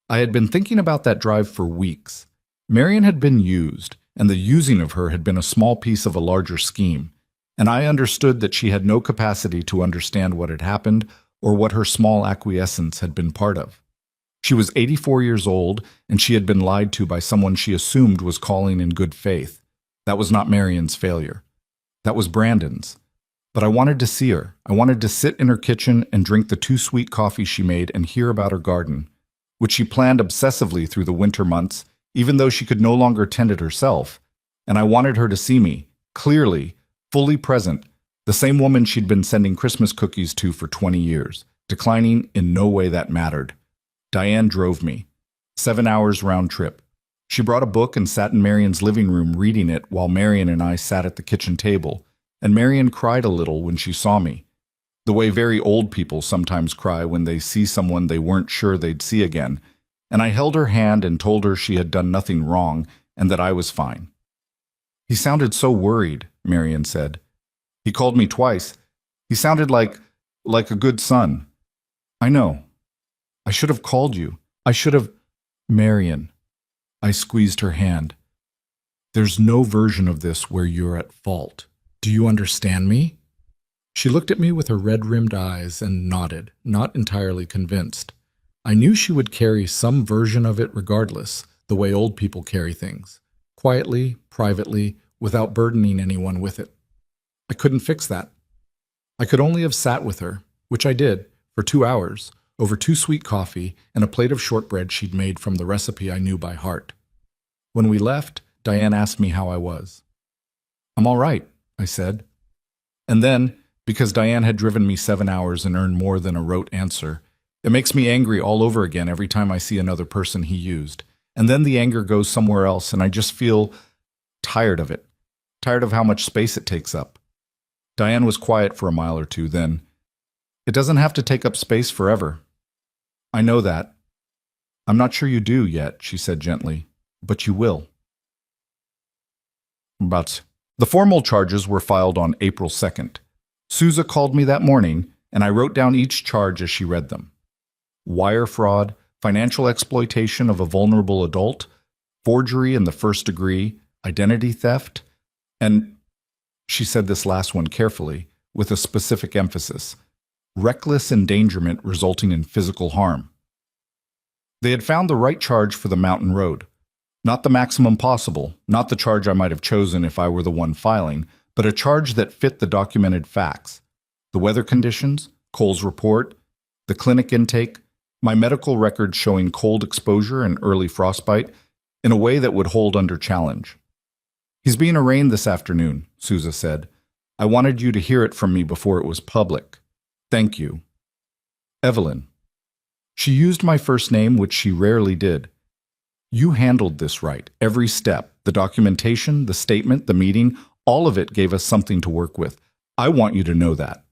I had been thinking about that drive for weeks. Marion had been used, and the using of her had been a small piece of a larger scheme, and I understood that she had no capacity to understand what had happened or what her small acquiescence had been part of. She was 84 years old, and she had been lied to by someone she assumed was calling in good faith. That was not Marion's failure. That was Brandon's. But I wanted to see her. I wanted to sit in her kitchen and drink the too sweet coffee she made and hear about her garden, which she planned obsessively through the winter months, even though she could no longer tend it herself. And I wanted her to see me, clearly, fully present, the same woman she'd been sending Christmas cookies to for 20 years, declining in no way that mattered. Diane drove me. 7 hours round trip. She brought a book and sat in Marion's living room reading it while Marion and I sat at the kitchen table, and Marion cried a little when she saw me, the way very old people sometimes cry when they see someone they weren't sure they'd see again, and I held her hand and told her she had done nothing wrong and that I was fine. "He sounded so worried," Marion said. "He called me twice. He sounded like a good son." "I know. I should have called you. I should have—" "Marion." I squeezed her hand. "There's no version of this where you're at fault. Do you understand me?" She looked at me with her red-rimmed eyes and nodded, not entirely convinced. I knew she would carry some version of it regardless, the way old people carry things, quietly, privately, without burdening anyone with it. I couldn't fix that. I could only have sat with her, which I did, for 2 hours, over too sweet coffee and a plate of shortbread she'd made from the recipe I knew by heart. When we left, Diane asked me how I was. "I'm all right," I said. And then, because Diane had driven me 7 hours and earned more than a rote answer, it makes me angry all over again every time I see another person he used. And then the anger goes somewhere else and I just feel tired of it, tired of how much space it takes up. Diane was quiet for a mile or two, then, "It doesn't have to take up space forever." "I know that." "I'm not sure you do yet," she said gently, "but you will." But the formal charges were filed on April 2nd. Sousa called me that morning, and I wrote down each charge as she read them. Wire fraud, financial exploitation of a vulnerable adult, forgery in the first degree, identity theft, and, she said this last one carefully, with a specific emphasis, reckless endangerment resulting in physical harm. They had found the right charge for the mountain road. Not the maximum possible, not the charge I might have chosen if I were the one filing, but a charge that fit the documented facts. The weather conditions, Cole's report, the clinic intake, my medical records showing cold exposure and early frostbite in a way that would hold under challenge. "He's being arraigned this afternoon," Sousa said. "I wanted you to hear it from me before it was public. Thank you. Evelyn." She used my first name, which she rarely did. "You handled this right, every step, the documentation, the statement, the meeting, all of it gave us something to work with. I want you to know that."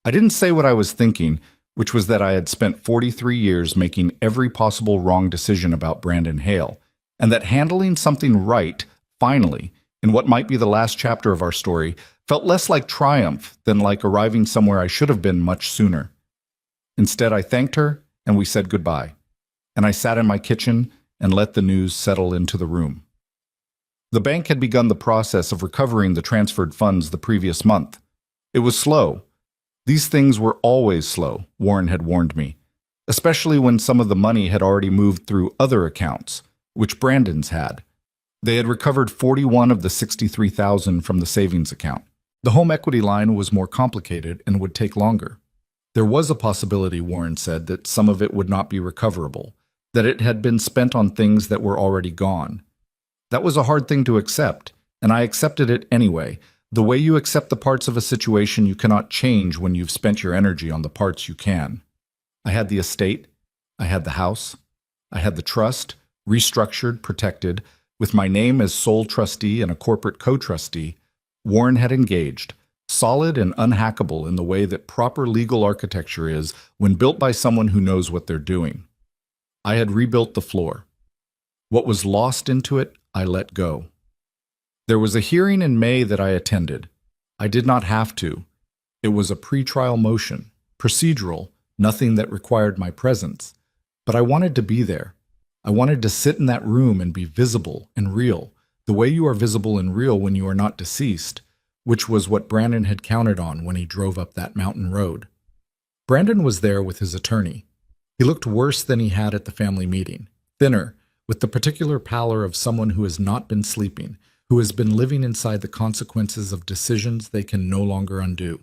I didn't say what I was thinking, which was that I had spent 43 years making every possible wrong decision about Brandon Hale, and that handling something right, finally, in what might be the last chapter of our story, felt less like triumph than like arriving somewhere I should have been much sooner. Instead, I thanked her, and we said goodbye, and I sat in my kitchen and let the news settle into the room. The bank had begun the process of recovering the transferred funds the previous month. It was slow. These things were always slow, Warren had warned me, especially when some of the money had already moved through other accounts, which Brandon's had. They had recovered 41 of the 63,000 from the savings account. The home equity line was more complicated and would take longer. There was a possibility, Warren said, that some of it would not be recoverable, that it had been spent on things that were already gone. That was a hard thing to accept, and I accepted it anyway. The way you accept the parts of a situation you cannot change when you've spent your energy on the parts you can. I had the estate, I had the house, I had the trust, restructured, protected, with my name as sole trustee and a corporate co-trustee. Warren had engaged, solid and unhackable in the way that proper legal architecture is when built by someone who knows what they're doing. I had rebuilt the floor. What was lost into it, I let go. There was a hearing in May that I attended. I did not have to. It was a pre-trial motion, procedural, nothing that required my presence. But I wanted to be there. I wanted to sit in that room and be visible and real, the way you are visible and real when you are not deceased, which was what Brandon had counted on when he drove up that mountain road. Brandon was there with his attorney. He looked worse than he had at the family meeting, thinner, with the particular pallor of someone who has not been sleeping, who has been living inside the consequences of decisions they can no longer undo.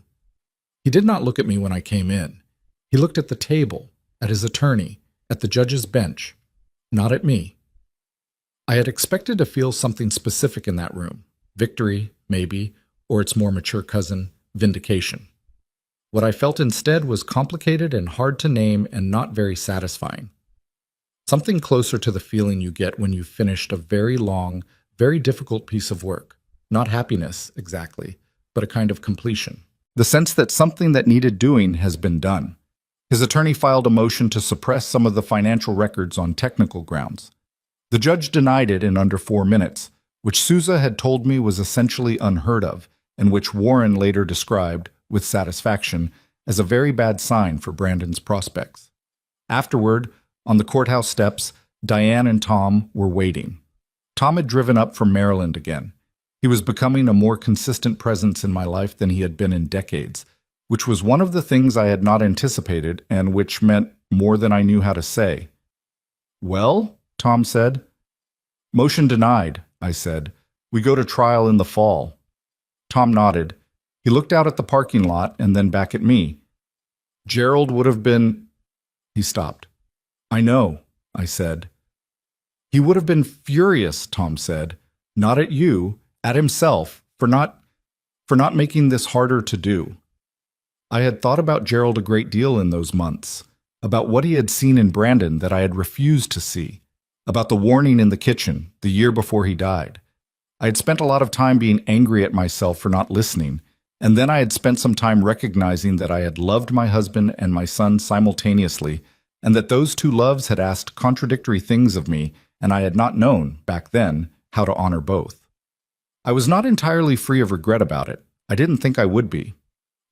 He did not look at me when I came in. He looked at the table, at his attorney, at the judge's bench, not at me. I had expected to feel something specific in that room, victory, maybe, or its more mature cousin, vindication. What I felt instead was complicated and hard to name and not very satisfying. Something closer to the feeling you get when you've finished a very long, very difficult piece of work. Not happiness, exactly, but a kind of completion. The sense that something that needed doing has been done. His attorney filed a motion to suppress some of the financial records on technical grounds. The judge denied it in under 4 minutes, which Sousa had told me was essentially unheard of, and which Warren later described, with satisfaction, as a very bad sign for Brandon's prospects. Afterward, on the courthouse steps, Diane and Tom were waiting. Tom had driven up from Maryland again. He was becoming a more consistent presence in my life than he had been in decades, which was one of the things I had not anticipated and which meant more than I knew how to say. "Well?" Tom said. "Motion denied," I said. "We go to trial in the fall." Tom nodded. He looked out at the parking lot and then back at me. "Gerald would have been—" He stopped. "I know," I said. "He would have been furious," Tom said. "Not at you, at himself, for not making this harder to do." I had thought about Gerald a great deal in those months, about what he had seen in Brandon that I had refused to see, about the warning in the kitchen the year before he died. I had spent a lot of time being angry at myself for not listening, and then I had spent some time recognizing that I had loved my husband and my son simultaneously, and that those two loves had asked contradictory things of me, and I had not known, back then, how to honor both. I was not entirely free of regret about it. I didn't think I would be.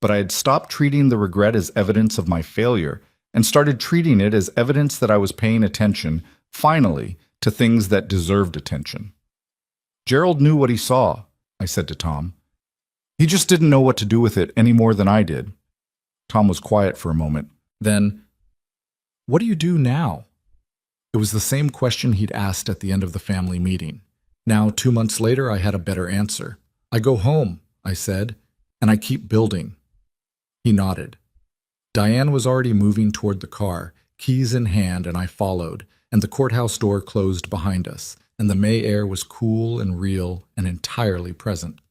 But I had stopped treating the regret as evidence of my failure and started treating it as evidence that I was paying attention, finally, to things that deserved attention. "Gerald knew what he saw," I said to Tom. "He just didn't know what to do with it any more than I did." Tom was quiet for a moment. Then, "What do you do now?" It was the same question he'd asked at the end of the family meeting. Now, 2 months later, I had a better answer. "I go home," I said, "and I keep building." He nodded. Diane was already moving toward the car, keys in hand, and I followed, and the courthouse door closed behind us, and the May air was cool and real and entirely present.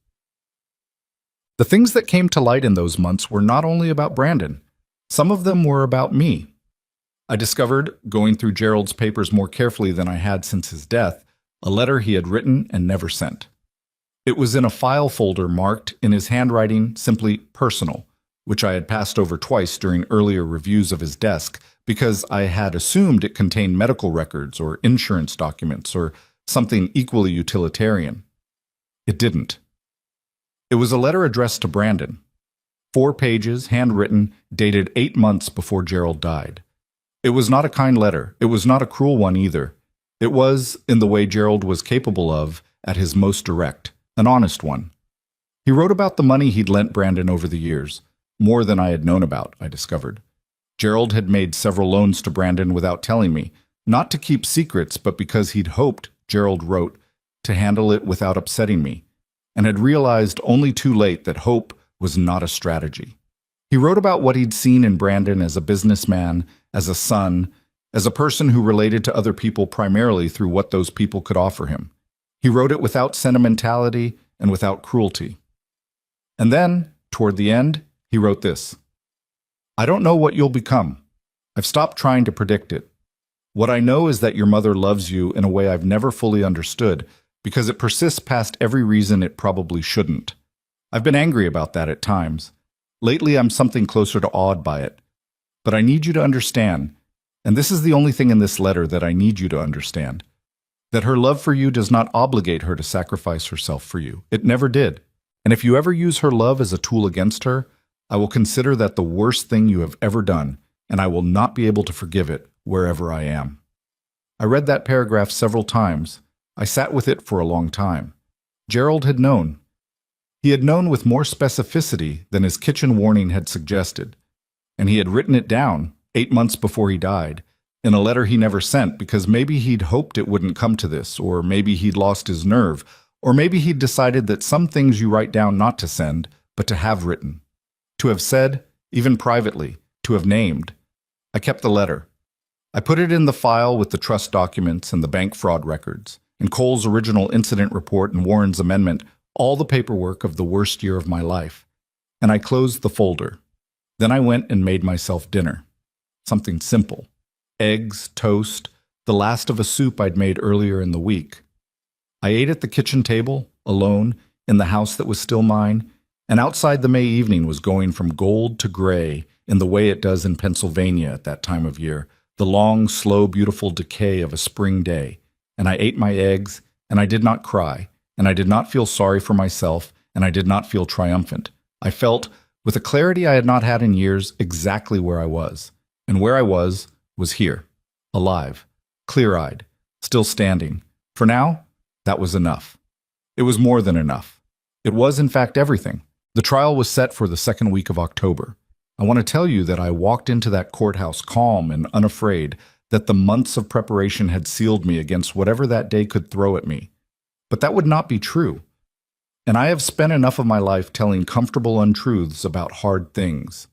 The things that came to light in those months were not only about Brandon. Some of them were about me. I discovered, going through Gerald's papers more carefully than I had since his death, a letter he had written and never sent. It was in a file folder marked, in his handwriting, simply personal, which I had passed over twice during earlier reviews of his desk because I had assumed it contained medical records or insurance documents or something equally utilitarian. It didn't. It was a letter addressed to Brandon. 4 pages, handwritten, dated 8 months before Gerald died. It was not a kind letter. It was not a cruel one either. It was, in the way Gerald was capable of, at his most direct, an honest one. He wrote about the money he'd lent Brandon over the years, more than I had known about, I discovered. Gerald had made several loans to Brandon without telling me, not to keep secrets, but because he'd hoped, Gerald wrote, to handle it without upsetting me, and had realized only too late that hope was not a strategy. He wrote about what he'd seen in Brandon as a businessman, as a son, as a person who related to other people primarily through what those people could offer him. He wrote it without sentimentality and without cruelty. And then, toward the end, he wrote this. I don't know what you'll become. I've stopped trying to predict it. What I know is that your mother loves you in a way I've never fully understood because it persists past every reason it probably shouldn't. I've been angry about that at times. Lately, I'm something closer to awed by it. But I need you to understand, and this is the only thing in this letter that I need you to understand, that her love for you does not obligate her to sacrifice herself for you. It never did. And if you ever use her love as a tool against her, I will consider that the worst thing you have ever done, and I will not be able to forgive it wherever I am. I read that paragraph several times. I sat with it for a long time. Gerald had known. He had known with more specificity than his kitchen warning had suggested, and he had written it down 8 months before he died, in a letter he never sent because maybe he'd hoped it wouldn't come to this, or maybe he'd lost his nerve, or maybe he'd decided that some things you write down not to send, but to have written. To have said, even privately, to have named. I kept the letter. I put it in the file with the trust documents and the bank fraud records, and Cole's original incident report and Warren's amendment, all the paperwork of the worst year of my life. And I closed the folder. Then I went and made myself dinner. Something simple. Eggs, toast, the last of a soup I'd made earlier in the week. I ate at the kitchen table, alone, in the house that was still mine, and outside the May evening was going from gold to gray in the way it does in Pennsylvania at that time of year, the long, slow, beautiful decay of a spring day. And I ate my eggs, and I did not cry, and I did not feel sorry for myself, and I did not feel triumphant. I felt, with a clarity I had not had in years, exactly where I was. And where I was here, alive, clear-eyed, still standing. For now, that was enough. It was more than enough. It was, in fact, everything. The trial was set for the 2nd week of October. I want to tell you that I walked into that courthouse calm and unafraid, that the months of preparation had sealed me against whatever that day could throw at me. But that would not be true. And I have spent enough of my life telling comfortable untruths about hard things.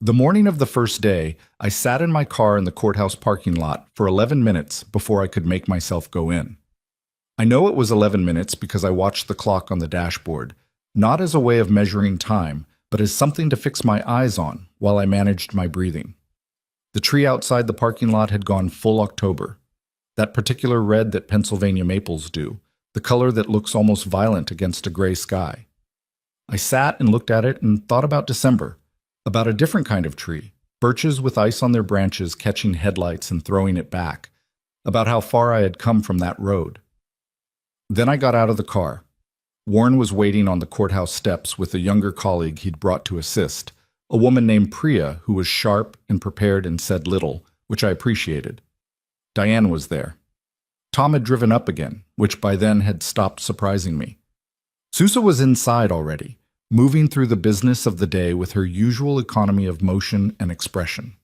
The morning of the first day, I sat in my car in the courthouse parking lot for 11 minutes before I could make myself go in. I know it was 11 minutes because I watched the clock on the dashboard, not as a way of measuring time, but as something to fix my eyes on while I managed my breathing. The tree outside the parking lot had gone full October, that particular red that Pennsylvania maples do, the color that looks almost violent against a gray sky. I sat and looked at it and thought about December, about a different kind of tree, birches with ice on their branches catching headlights and throwing it back, about how far I had come from that road. Then I got out of the car. Warren was waiting on the courthouse steps with a younger colleague he'd brought to assist, a woman named Priya who was sharp and prepared and said little, which I appreciated. Diane was there. Tom had driven up again, which by then had stopped surprising me. Sousa was inside already, moving through the business of the day with her usual economy of motion and expression.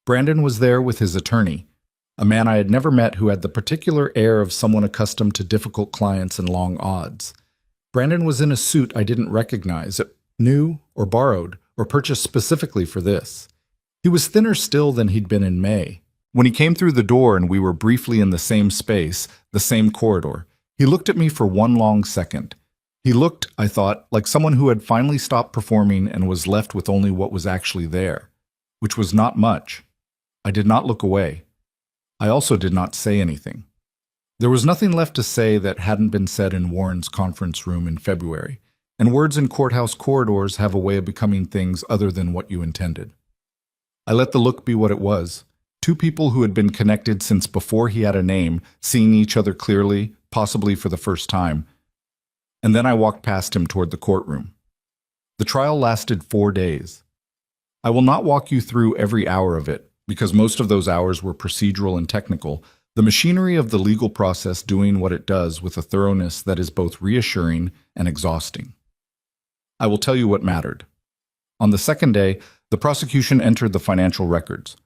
Brandon was there with his attorney, a man I had never met who had the particular air of someone accustomed to difficult clients and long odds. Brandon was in a suit I didn't recognize, new or borrowed or purchased specifically for this. He was thinner still than he'd been in May. When he came through the door and we were briefly in the same space, the same corridor, he looked at me for one long second. He looked, I thought, like someone who had finally stopped performing and was left with only what was actually there, which was not much. I did not look away. I also did not say anything. There was nothing left to say that hadn't been said in Warren's conference room in February, And words in courthouse corridors have a way of becoming things other than what you intended. I let the look be what it was. Two people who had been connected since before he had a name, seeing each other clearly, possibly for the first time. And then I walked past him toward the courtroom. The trial lasted 4 days. I will not walk you through every hour of it, because most of those hours were procedural and technical, the machinery of the legal process doing what it does with a thoroughness that is both reassuring and exhausting. I will tell you what mattered. On the second day, the prosecution entered the financial records.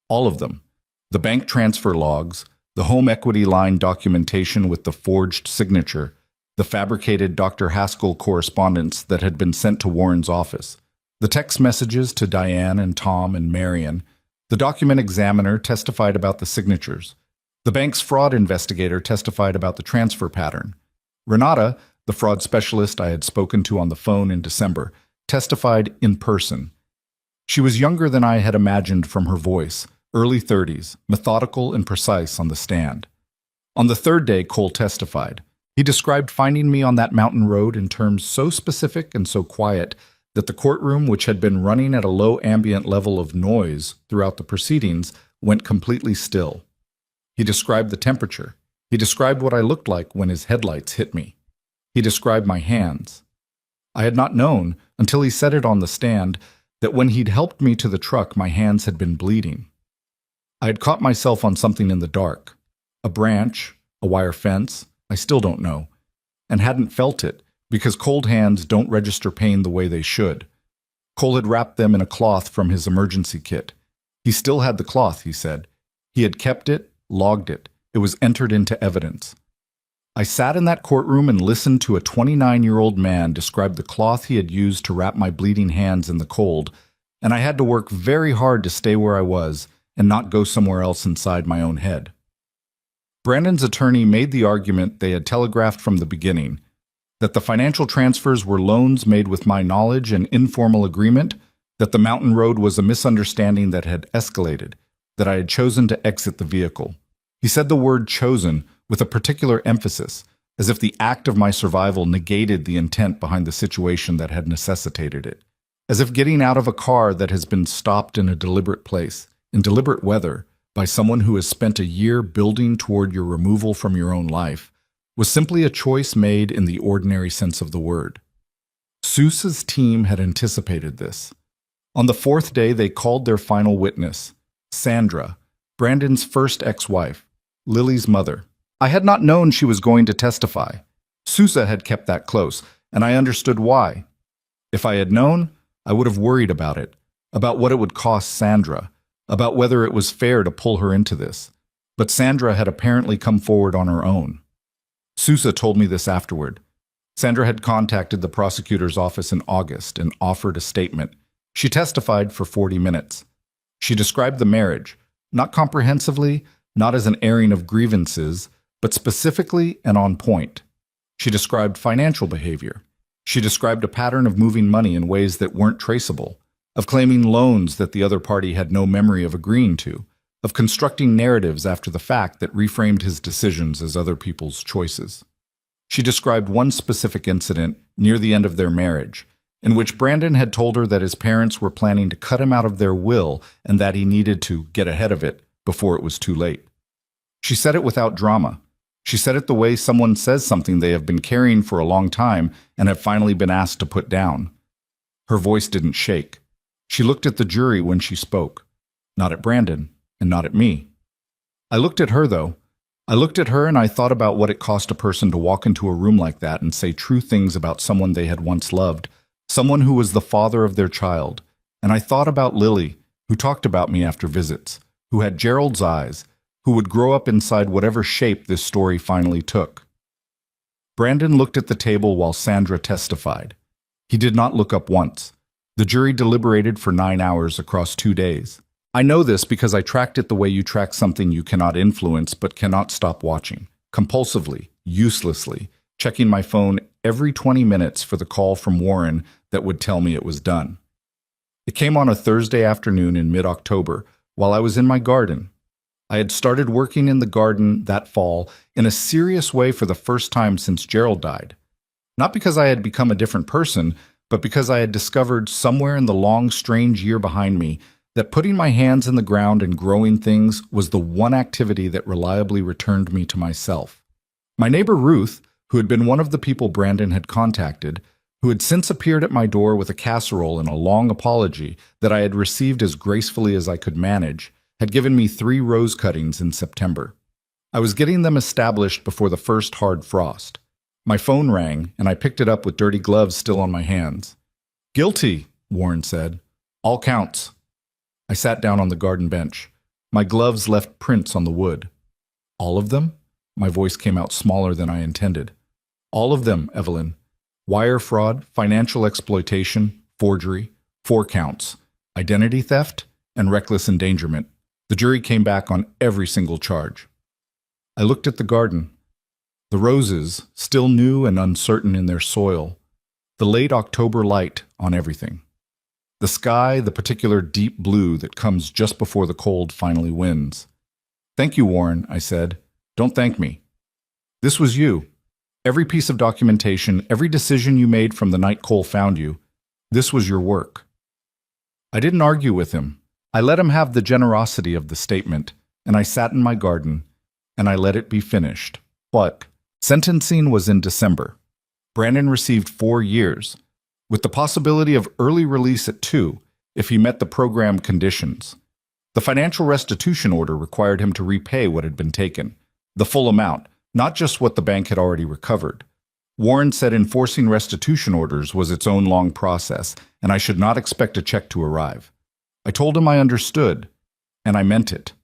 All of them. The bank transfer logs, the home equity line documentation with the forged signature, the fabricated Dr. Haskell correspondence that had been sent to Warren's office, the text messages to Diane and Tom and Marion. The document examiner testified about the signatures. The bank's fraud investigator testified about the transfer pattern. Renata, the fraud specialist I had spoken to on the phone in December, testified in person. She was younger than I had imagined from her voice, early 30s, methodical and precise on the stand. On the third day, Cole testified. He described finding me on that mountain road in terms so specific and so quiet that the courtroom, which had been running at a low ambient level of noise throughout the proceedings, went completely still. He described the temperature. He described what I looked like when his headlights hit me. He described my hands. I had not known, until he said it on the stand, that when he'd helped me to the truck, my hands had been bleeding. I had caught myself on something in the dark. A branch, a wire fence, I still don't know, and hadn't felt it, because cold hands don't register pain the way they should. Cole had wrapped them in a cloth from his emergency kit. He still had the cloth, he said. He had kept it, logged it. It was entered into evidence. I sat in that courtroom and listened to a 29-year-old man describe the cloth he had used to wrap my bleeding hands in the cold, and I had to work very hard to stay where I was and not go somewhere else inside my own head. Brandon's attorney made the argument they had telegraphed from the beginning, that the financial transfers were loans made with my knowledge and informal agreement, that the mountain road was a misunderstanding that had escalated, that I had chosen to exit the vehicle. He said the word chosen with a particular emphasis, as if the act of my survival negated the intent behind the situation that had necessitated it, as if getting out of a car that has been stopped in a deliberate place, in deliberate weather, by someone who has spent a year building toward your removal from your own life, was simply a choice made in the ordinary sense of the word. Sousa's team had anticipated this. On the fourth day, they called their final witness, Sandra, Brandon's first ex-wife, Lily's mother. I had not known she was going to testify. Sousa had kept that close, and I understood why. If I had known, I would have worried about it, about what it would cost Sandra, about whether it was fair to pull her into this. But Sandra had apparently come forward on her own. Sousa told me this afterward. Sandra had contacted the prosecutor's office in August and offered a statement. She testified for 40 minutes. She described the marriage, not comprehensively, not as an airing of grievances, but specifically and on point. She described financial behavior. She described a pattern of moving money in ways that weren't traceable, of claiming loans that the other party had no memory of agreeing to, of constructing narratives after the fact that reframed his decisions as other people's choices. She described one specific incident near the end of their marriage, in which Brandon had told her that his parents were planning to cut him out of their will and that he needed to get ahead of it before it was too late. She said it without drama. She said it the way someone says something they have been carrying for a long time and have finally been asked to put down. Her voice didn't shake. She looked at the jury when she spoke, not at Brandon and not at me. I looked at her, though. I looked at her and I thought about what it cost a person to walk into a room like that and say true things about someone they had once loved, someone who was the father of their child. And I thought about Lily, who talked about me after visits, who had Gerald's eyes, who would grow up inside whatever shape this story finally took. Brandon looked at the table while Sandra testified. He did not look up once. The jury deliberated for 9 hours across 2 days. I know this because I tracked it the way you track something you cannot influence but cannot stop watching, compulsively, uselessly, checking my phone every 20 minutes for the call from Warren that would tell me it was done. It came on a Thursday afternoon in mid-October while I was in my garden. I had started working in the garden that fall in a serious way for the first time since Gerald died. Not because I had become a different person, but because I had discovered somewhere in the long, strange year behind me that putting my hands in the ground and growing things was the one activity that reliably returned me to myself. My neighbor Ruth, who had been one of the people Brandon had contacted, who had since appeared at my door with a casserole and a long apology that I had received as gracefully as I could manage, had given me 3 rose cuttings in September. I was getting them established before the first hard frost. My phone rang, and I picked it up with dirty gloves still on my hands. "Guilty," Warren said. "All counts." I sat down on the garden bench. My gloves left prints on the wood. "All of them?" My voice came out smaller than I intended. "All of them, Evelyn. Wire fraud, financial exploitation, forgery, 4 counts, identity theft, and reckless endangerment. The jury came back on every single charge." I looked at the garden. The roses, still new and uncertain in their soil. The late October light on everything. The sky, the particular deep blue that comes just before the cold finally wins. "Thank you, Warren," I said. "Don't thank me. This was you. Every piece of documentation, every decision you made from the night Cole found you, this was your work." I didn't argue with him. I let him have the generosity of the statement, and I sat in my garden, and I let it be finished. What? Sentencing was in December. Brandon received 4 years, with the possibility of early release at 2 if he met the program conditions. The financial restitution order required him to repay what had been taken, the full amount, not just what the bank had already recovered. Warren said enforcing restitution orders was its own long process, and I should not expect a check to arrive. I told him I understood, and I meant it.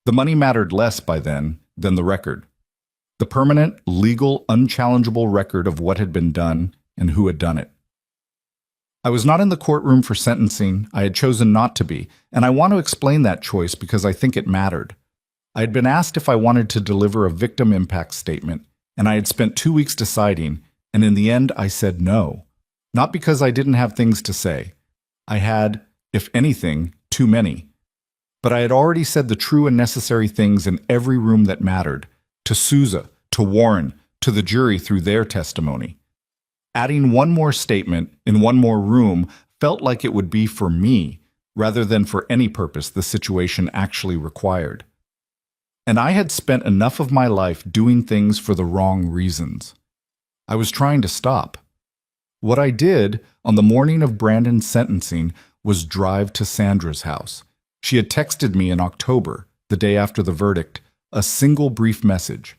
The money mattered less by then than the record. The permanent, legal, unchallengeable record of what had been done and who had done it. I was not in the courtroom for sentencing. I had chosen not to be, and I want to explain that choice because I think it mattered. I had been asked if I wanted to deliver a victim impact statement, and I had spent 2 weeks deciding, and in the end I said no. Not because I didn't have things to say. I had, if anything, too many. But I had already said the true and necessary things in every room that mattered, to Sousa, to Warren, to the jury through their testimony. Adding one more statement in one more room felt like it would be for me, rather than for any purpose the situation actually required. And I had spent enough of my life doing things for the wrong reasons. I was trying to stop. What I did on the morning of Brandon's sentencing was drive to Sandra's house. She had texted me in October, the day after the verdict, a single brief message.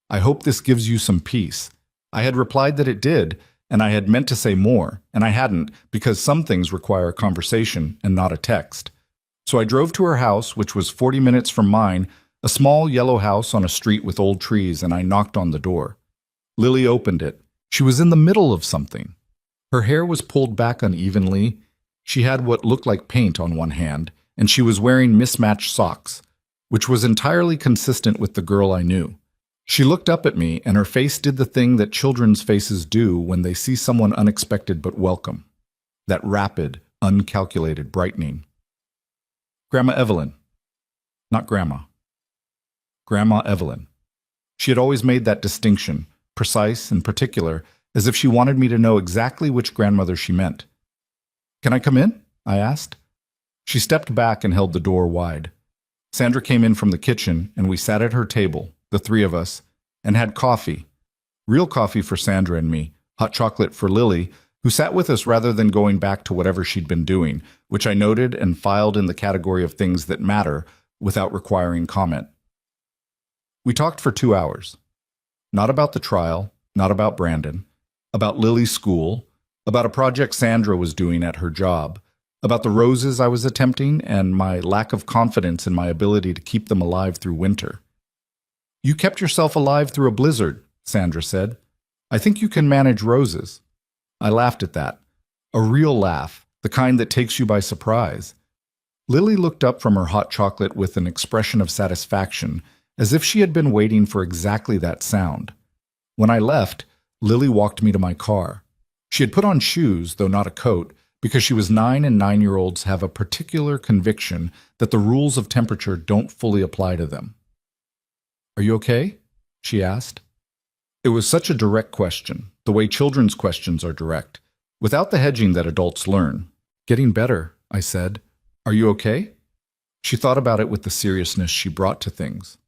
"I hope this gives you some peace." I had replied that it did, and I had meant to say more, and I hadn't, because some things require a conversation and not a text. So I drove to her house, which was 40 minutes from mine, a small yellow house on a street with old trees, and I knocked on the door. Lily opened it. She was in the middle of something. Her hair was pulled back unevenly. She had what looked like paint on one hand, and she was wearing mismatched socks, which was entirely consistent with the girl I knew. She looked up at me, and her face did the thing that children's faces do when they see someone unexpected but welcome. That rapid, uncalculated brightening. "Grandma Evelyn." Not Grandma. Grandma Evelyn. She had always made that distinction, precise and particular, as if she wanted me to know exactly which grandmother she meant. "Can I come in?" I asked. She stepped back and held the door wide. Sandra came in from the kitchen, and we sat at her table, the 3 of us, and had coffee. Real coffee for Sandra and me, hot chocolate for Lily, who sat with us rather than going back to whatever she'd been doing, which I noted and filed in the category of things that matter without requiring comment. We talked for 2 hours. Not about the trial, not about Brandon, about Lily's school, about a project Sandra was doing at her job, about the roses I was attempting and my lack of confidence in my ability to keep them alive through winter. "You kept yourself alive through a blizzard," Sandra said. "I think you can manage roses." I laughed at that. A real laugh, the kind that takes you by surprise. Lily looked up from her hot chocolate with an expression of satisfaction, as if she had been waiting for exactly that sound. When I left, Lily walked me to my car. She had put on shoes, though not a coat, because she was 9 and 9-year-olds have a particular conviction that the rules of temperature don't fully apply to them. "Are you okay?" she asked. It was such a direct question, the way children's questions are direct, without the hedging that adults learn. Getting better, I said. Are you okay? She thought about it with the seriousness she brought to things.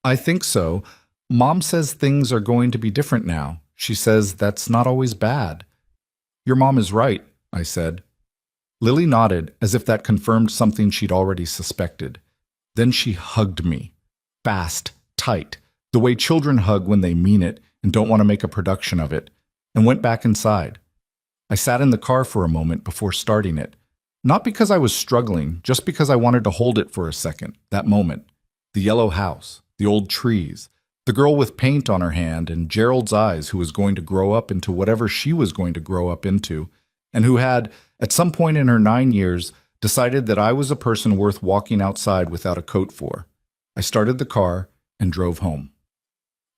I think so. Mom says things are going to be different now. She says that's not always bad. Your mom is right, I said. Lily nodded, as if that confirmed something she'd already suspected. Then she hugged me. Fast, tight, the way children hug when they mean it and don't want to make a production of it, and went back inside. I sat in the car for a moment before starting it. Not because I was struggling, just because I wanted to hold it for a second, that moment. The yellow house, the old trees, the girl with paint on her hand, and Gerald's eyes, who was going to grow up into whatever she was going to grow up into, and who had, at some point in her 9 years, decided that I was a person worth walking outside without a coat for. I started the car and drove home.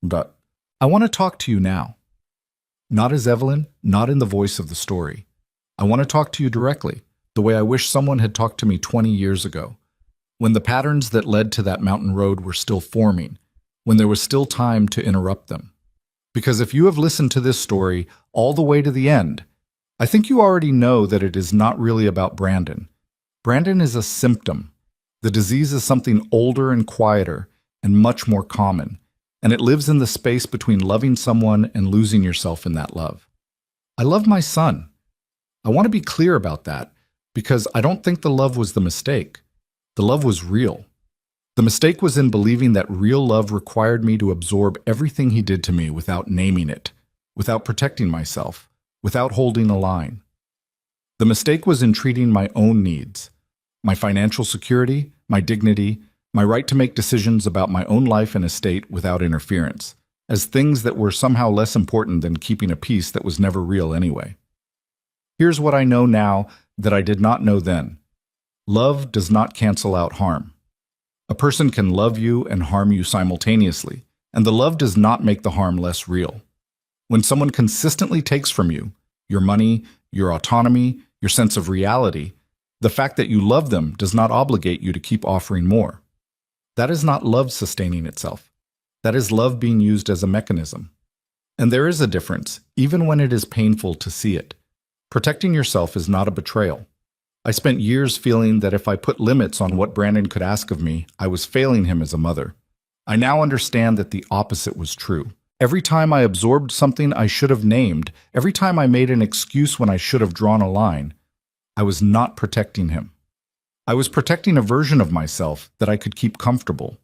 But I want to talk to you now. Not as Evelyn, not in the voice of the story. I want to talk to you directly, the way I wish someone had talked to me 20 years ago, when the patterns that led to that mountain road were still forming, when there was still time to interrupt them. Because if you have listened to this story all the way to the end, I think you already know that it is not really about Brandon. Brandon is a symptom. The disease is something older and quieter and much more common, and it lives in the space between loving someone and losing yourself in that love. I love my son. I want to be clear about that, because I don't think the love was the mistake. The love was real. The mistake was in believing that real love required me to absorb everything he did to me without naming it, without protecting myself, without holding a line. The mistake was in treating my own needs, my financial security, my dignity, my right to make decisions about my own life and estate without interference, as things that were somehow less important than keeping a peace that was never real anyway. Here's what I know now that I did not know then. Love does not cancel out harm. A person can love you and harm you simultaneously, and the love does not make the harm less real. When someone consistently takes from you, your money, your autonomy, your sense of reality, the fact that you love them does not obligate you to keep offering more. That is not love sustaining itself. That is love being used as a mechanism. And there is a difference, even when it is painful to see it. Protecting yourself is not a betrayal. I spent years feeling that if I put limits on what Brandon could ask of me, I was failing him as a mother. I now understand that the opposite was true. Every time I absorbed something I should have named, every time I made an excuse when I should have drawn a line, I was not protecting him. I was protecting a version of myself that I could keep comfortable.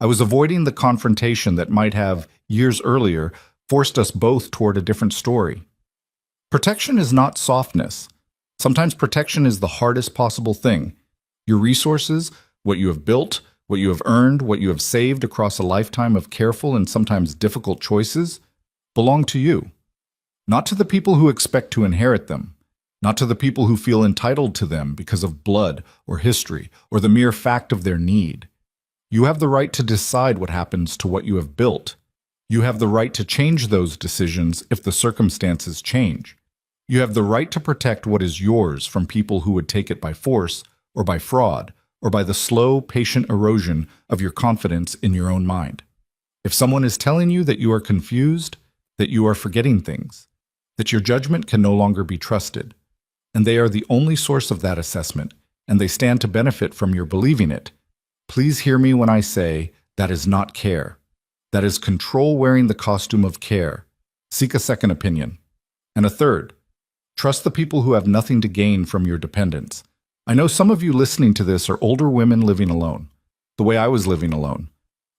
I was avoiding the confrontation that might have, years earlier, forced us both toward a different story. Protection is not softness. Sometimes protection is the hardest possible thing. Your resources, what you have built, what you have earned, what you have saved across a lifetime of careful and sometimes difficult choices, belong to you. Not to the people who expect to inherit them. Not to the people who feel entitled to them because of blood or history or the mere fact of their need. You have the right to decide what happens to what you have built. You have the right to change those decisions if the circumstances change. You have the right to protect what is yours from people who would take it by force or by fraud or by the slow, patient erosion of your confidence in your own mind. If someone is telling you that you are confused, that you are forgetting things, that your judgment can no longer be trusted, and they are the only source of that assessment, and they stand to benefit from your believing it, please hear me when I say that is not care. That is control wearing the costume of care. Seek a second opinion. And a third, trust the people who have nothing to gain from your dependence. I know some of you listening to this are older women living alone, the way I was living alone.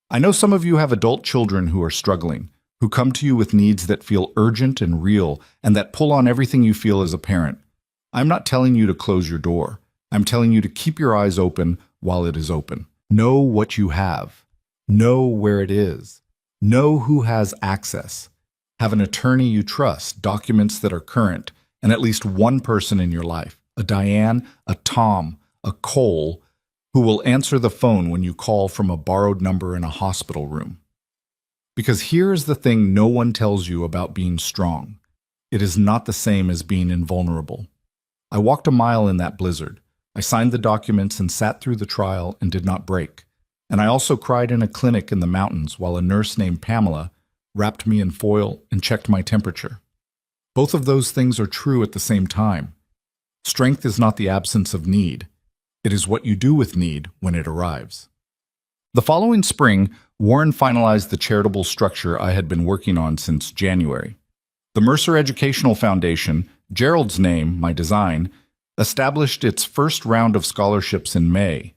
I know some of you have adult children who are struggling, who come to you with needs that feel urgent and real and that pull on everything you feel as a parent. I'm not telling you to close your door. I'm telling you to keep your eyes open while it is open. Know what you have. Know where it is. Know who has access. Have an attorney you trust, documents that are current, and at least one person in your life, a Diane, a Tom, a Cole, who will answer the phone when you call from a borrowed number in a hospital room. Because here is the thing no one tells you about being strong. It is not the same as being invulnerable. I walked a mile in that blizzard. I signed the documents and sat through the trial and did not break. And I also cried in a clinic in the mountains while a nurse named Pamela, wrapped me in foil, and checked my temperature. Both of those things are true at the same time. Strength is not the absence of need. It is what you do with need when it arrives. The following spring, Warren finalized the charitable structure I had been working on since January. The Mercer Educational Foundation, Gerald's name, my design, established its first round of scholarships in May.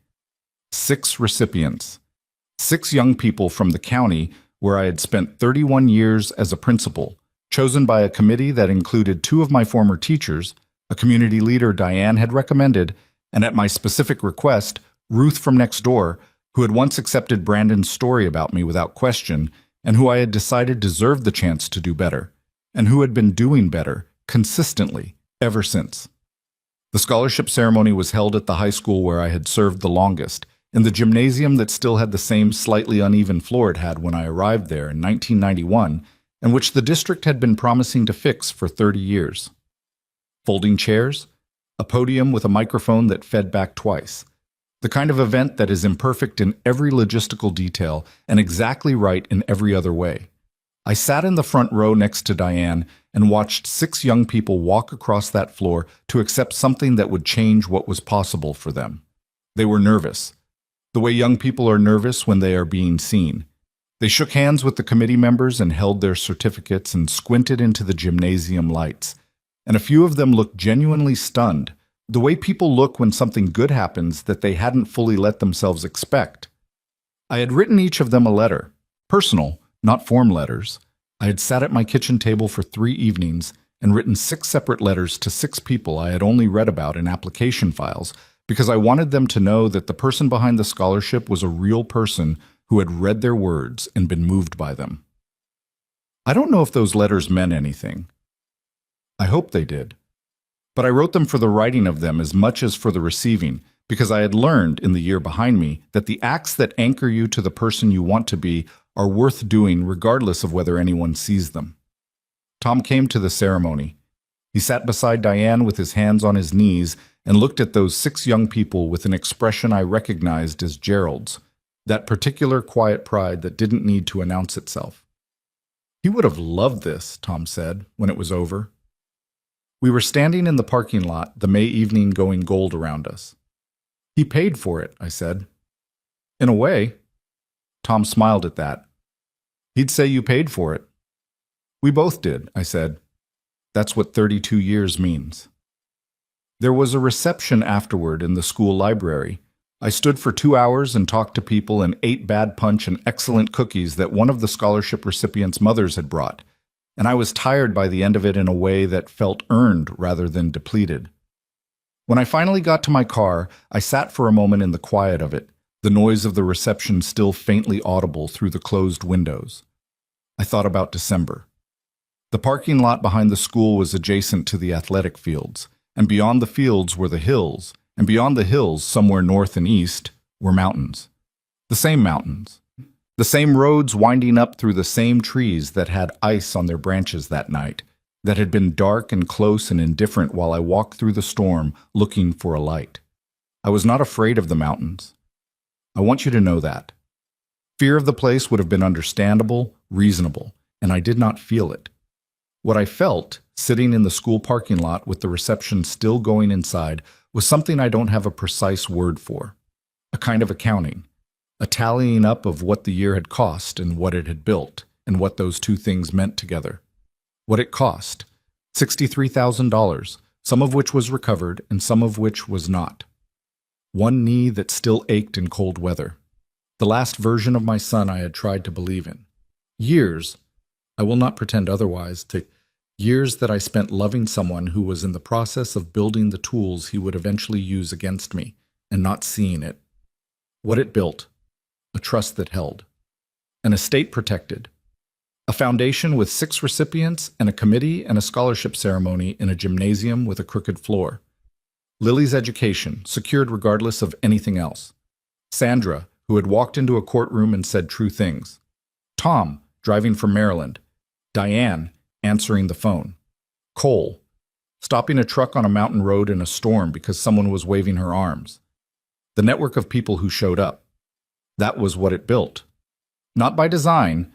6 recipients. 6 young people from the county where I had spent 31 years as a principal, chosen by a committee that included 2 of my former teachers, a community leader Diane had recommended, and at my specific request, Ruth from next door, who had once accepted Brandon's story about me without question, and who I had decided deserved the chance to do better, and who had been doing better, consistently, ever since. The scholarship ceremony was held at the high school where I had served the longest, in the gymnasium that still had the same slightly uneven floor it had when I arrived there in 1991, and which the district had been promising to fix for 30 years. Folding chairs, a podium with a microphone that fed back twice, the kind of event that is imperfect in every logistical detail and exactly right in every other way. I sat in the front row next to Diane and watched 6 young people walk across that floor to accept something that would change what was possible for them. They were nervous, the way young people are nervous when they are being seen. They shook hands with the committee members and held their certificates and squinted into the gymnasium lights. And a few of them looked genuinely stunned, the way people look when something good happens that they hadn't fully let themselves expect. I had written each of them a letter, personal, not form letters. I had sat at my kitchen table for 3 evenings and written 6 separate letters to 6 people I had only read about in application files because I wanted them to know that the person behind the scholarship was a real person who had read their words and been moved by them. I don't know if those letters meant anything. I hope they did. But I wrote them for the writing of them as much as for the receiving, because I had learned in the year behind me that the acts that anchor you to the person you want to be are worth doing regardless of whether anyone sees them. Tom came to the ceremony. He sat beside Diane with his hands on his knees and looked at those 6 young people with an expression I recognized as Gerald's, that particular quiet pride that didn't need to announce itself. He would have loved this, Tom said, when it was over. We were standing in the parking lot, the May evening going gold around us. He paid for it, I said. In a way. Tom smiled at that. He'd say you paid for it. We both did, I said. That's what 32 years means. There was a reception afterward in the school library. I stood for 2 hours and talked to people and ate bad punch and excellent cookies that one of the scholarship recipients' mothers had brought, and I was tired by the end of it in a way that felt earned rather than depleted. When I finally got to my car, I sat for a moment in the quiet of it, the noise of the reception still faintly audible through the closed windows. I thought about December. The parking lot behind the school was adjacent to the athletic fields, and beyond the fields were the hills, and beyond the hills, somewhere north and east, were mountains. The same mountains. The same roads winding up through the same trees that had ice on their branches that night, that had been dark and close and indifferent while I walked through the storm looking for a light. I was not afraid of the mountains. I want you to know that. Fear of the place would have been understandable, reasonable, and I did not feel it. What I felt, sitting in the school parking lot with the reception still going inside, was something I don't have a precise word for. A kind of accounting. A tallying up of what the year had cost and what it had built, and what those 2 things meant together. What it cost, $63,000, some of which was recovered and some of which was not. One knee that still ached in cold weather. The last version of my son I had tried to believe in. Years, I will not pretend otherwise, to years that I spent loving someone who was in the process of building the tools he would eventually use against me, and not seeing it. What it built. A trust that held. An estate protected. A foundation with 6 recipients and a committee and a scholarship ceremony in a gymnasium with a crooked floor. Lily's education, secured regardless of anything else. Sandra, who had walked into a courtroom and said true things. Tom, driving from Maryland. Diane, answering the phone. Cole, stopping a truck on a mountain road in a storm because someone was waving her arms. The network of people who showed up. That was what it built. Not by design.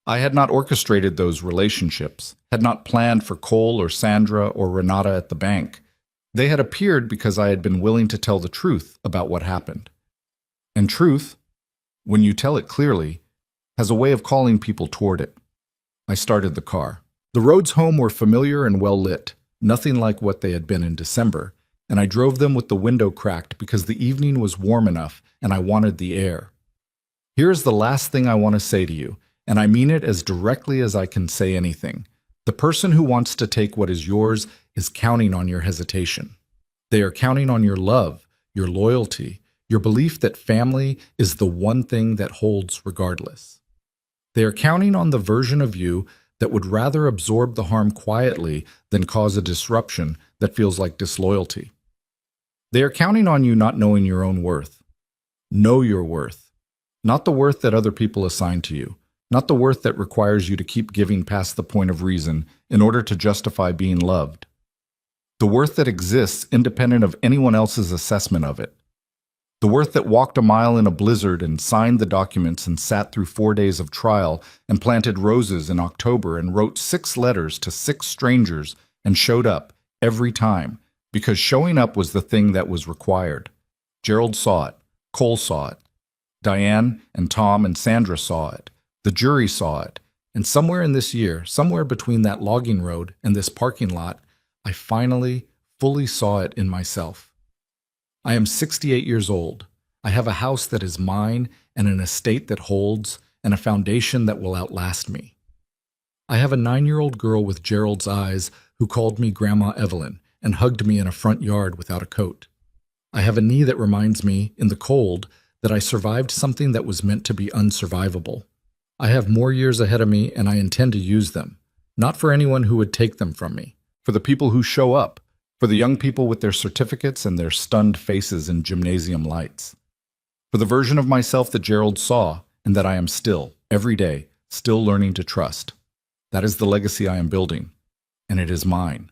I had not orchestrated those relationships, had not planned for Cole or Sandra or Renata at the bank. They had appeared because I had been willing to tell the truth about what happened. And truth, when you tell it clearly, has a way of calling people toward it. I started the car. The roads home were familiar and well lit, nothing like what they had been in December, and I drove them with the window cracked because the evening was warm enough and I wanted the air. Here is the last thing I want to say to you, and I mean it as directly as I can say anything. The person who wants to take what is yours is counting on your hesitation. They are counting on your love, your loyalty, your belief that family is the one thing that holds regardless. They are counting on the version of you that would rather absorb the harm quietly than cause a disruption that feels like disloyalty. They are counting on you not knowing your own worth. Know your worth. Not the worth that other people assign to you. Not the worth that requires you to keep giving past the point of reason in order to justify being loved. The worth that exists independent of anyone else's assessment of it. The worth that walked a mile in a blizzard and signed the documents and sat through 4 days of trial and planted roses in October and wrote 6 letters to 6 strangers and showed up every time because showing up was the thing that was required. Gerald saw it. Cole saw it. Diane and Tom and Sandra saw it. The jury saw it. And somewhere in this year, somewhere between that logging road and this parking lot, I finally, fully saw it in myself. I am 68 years old. I have a house that is mine and an estate that holds and a foundation that will outlast me. I have a 9-year-old girl with Gerald's eyes who called me Grandma Evelyn and hugged me in a front yard without a coat. I have a knee that reminds me, in the cold, that I survived something that was meant to be unsurvivable. I have more years ahead of me and I intend to use them, not for anyone who would take them from me, for the people who show up, for the young people with their certificates and their stunned faces in gymnasium lights, for the version of myself that Gerald saw and that I am still, every day, still learning to trust. That is the legacy I am building, and it is mine.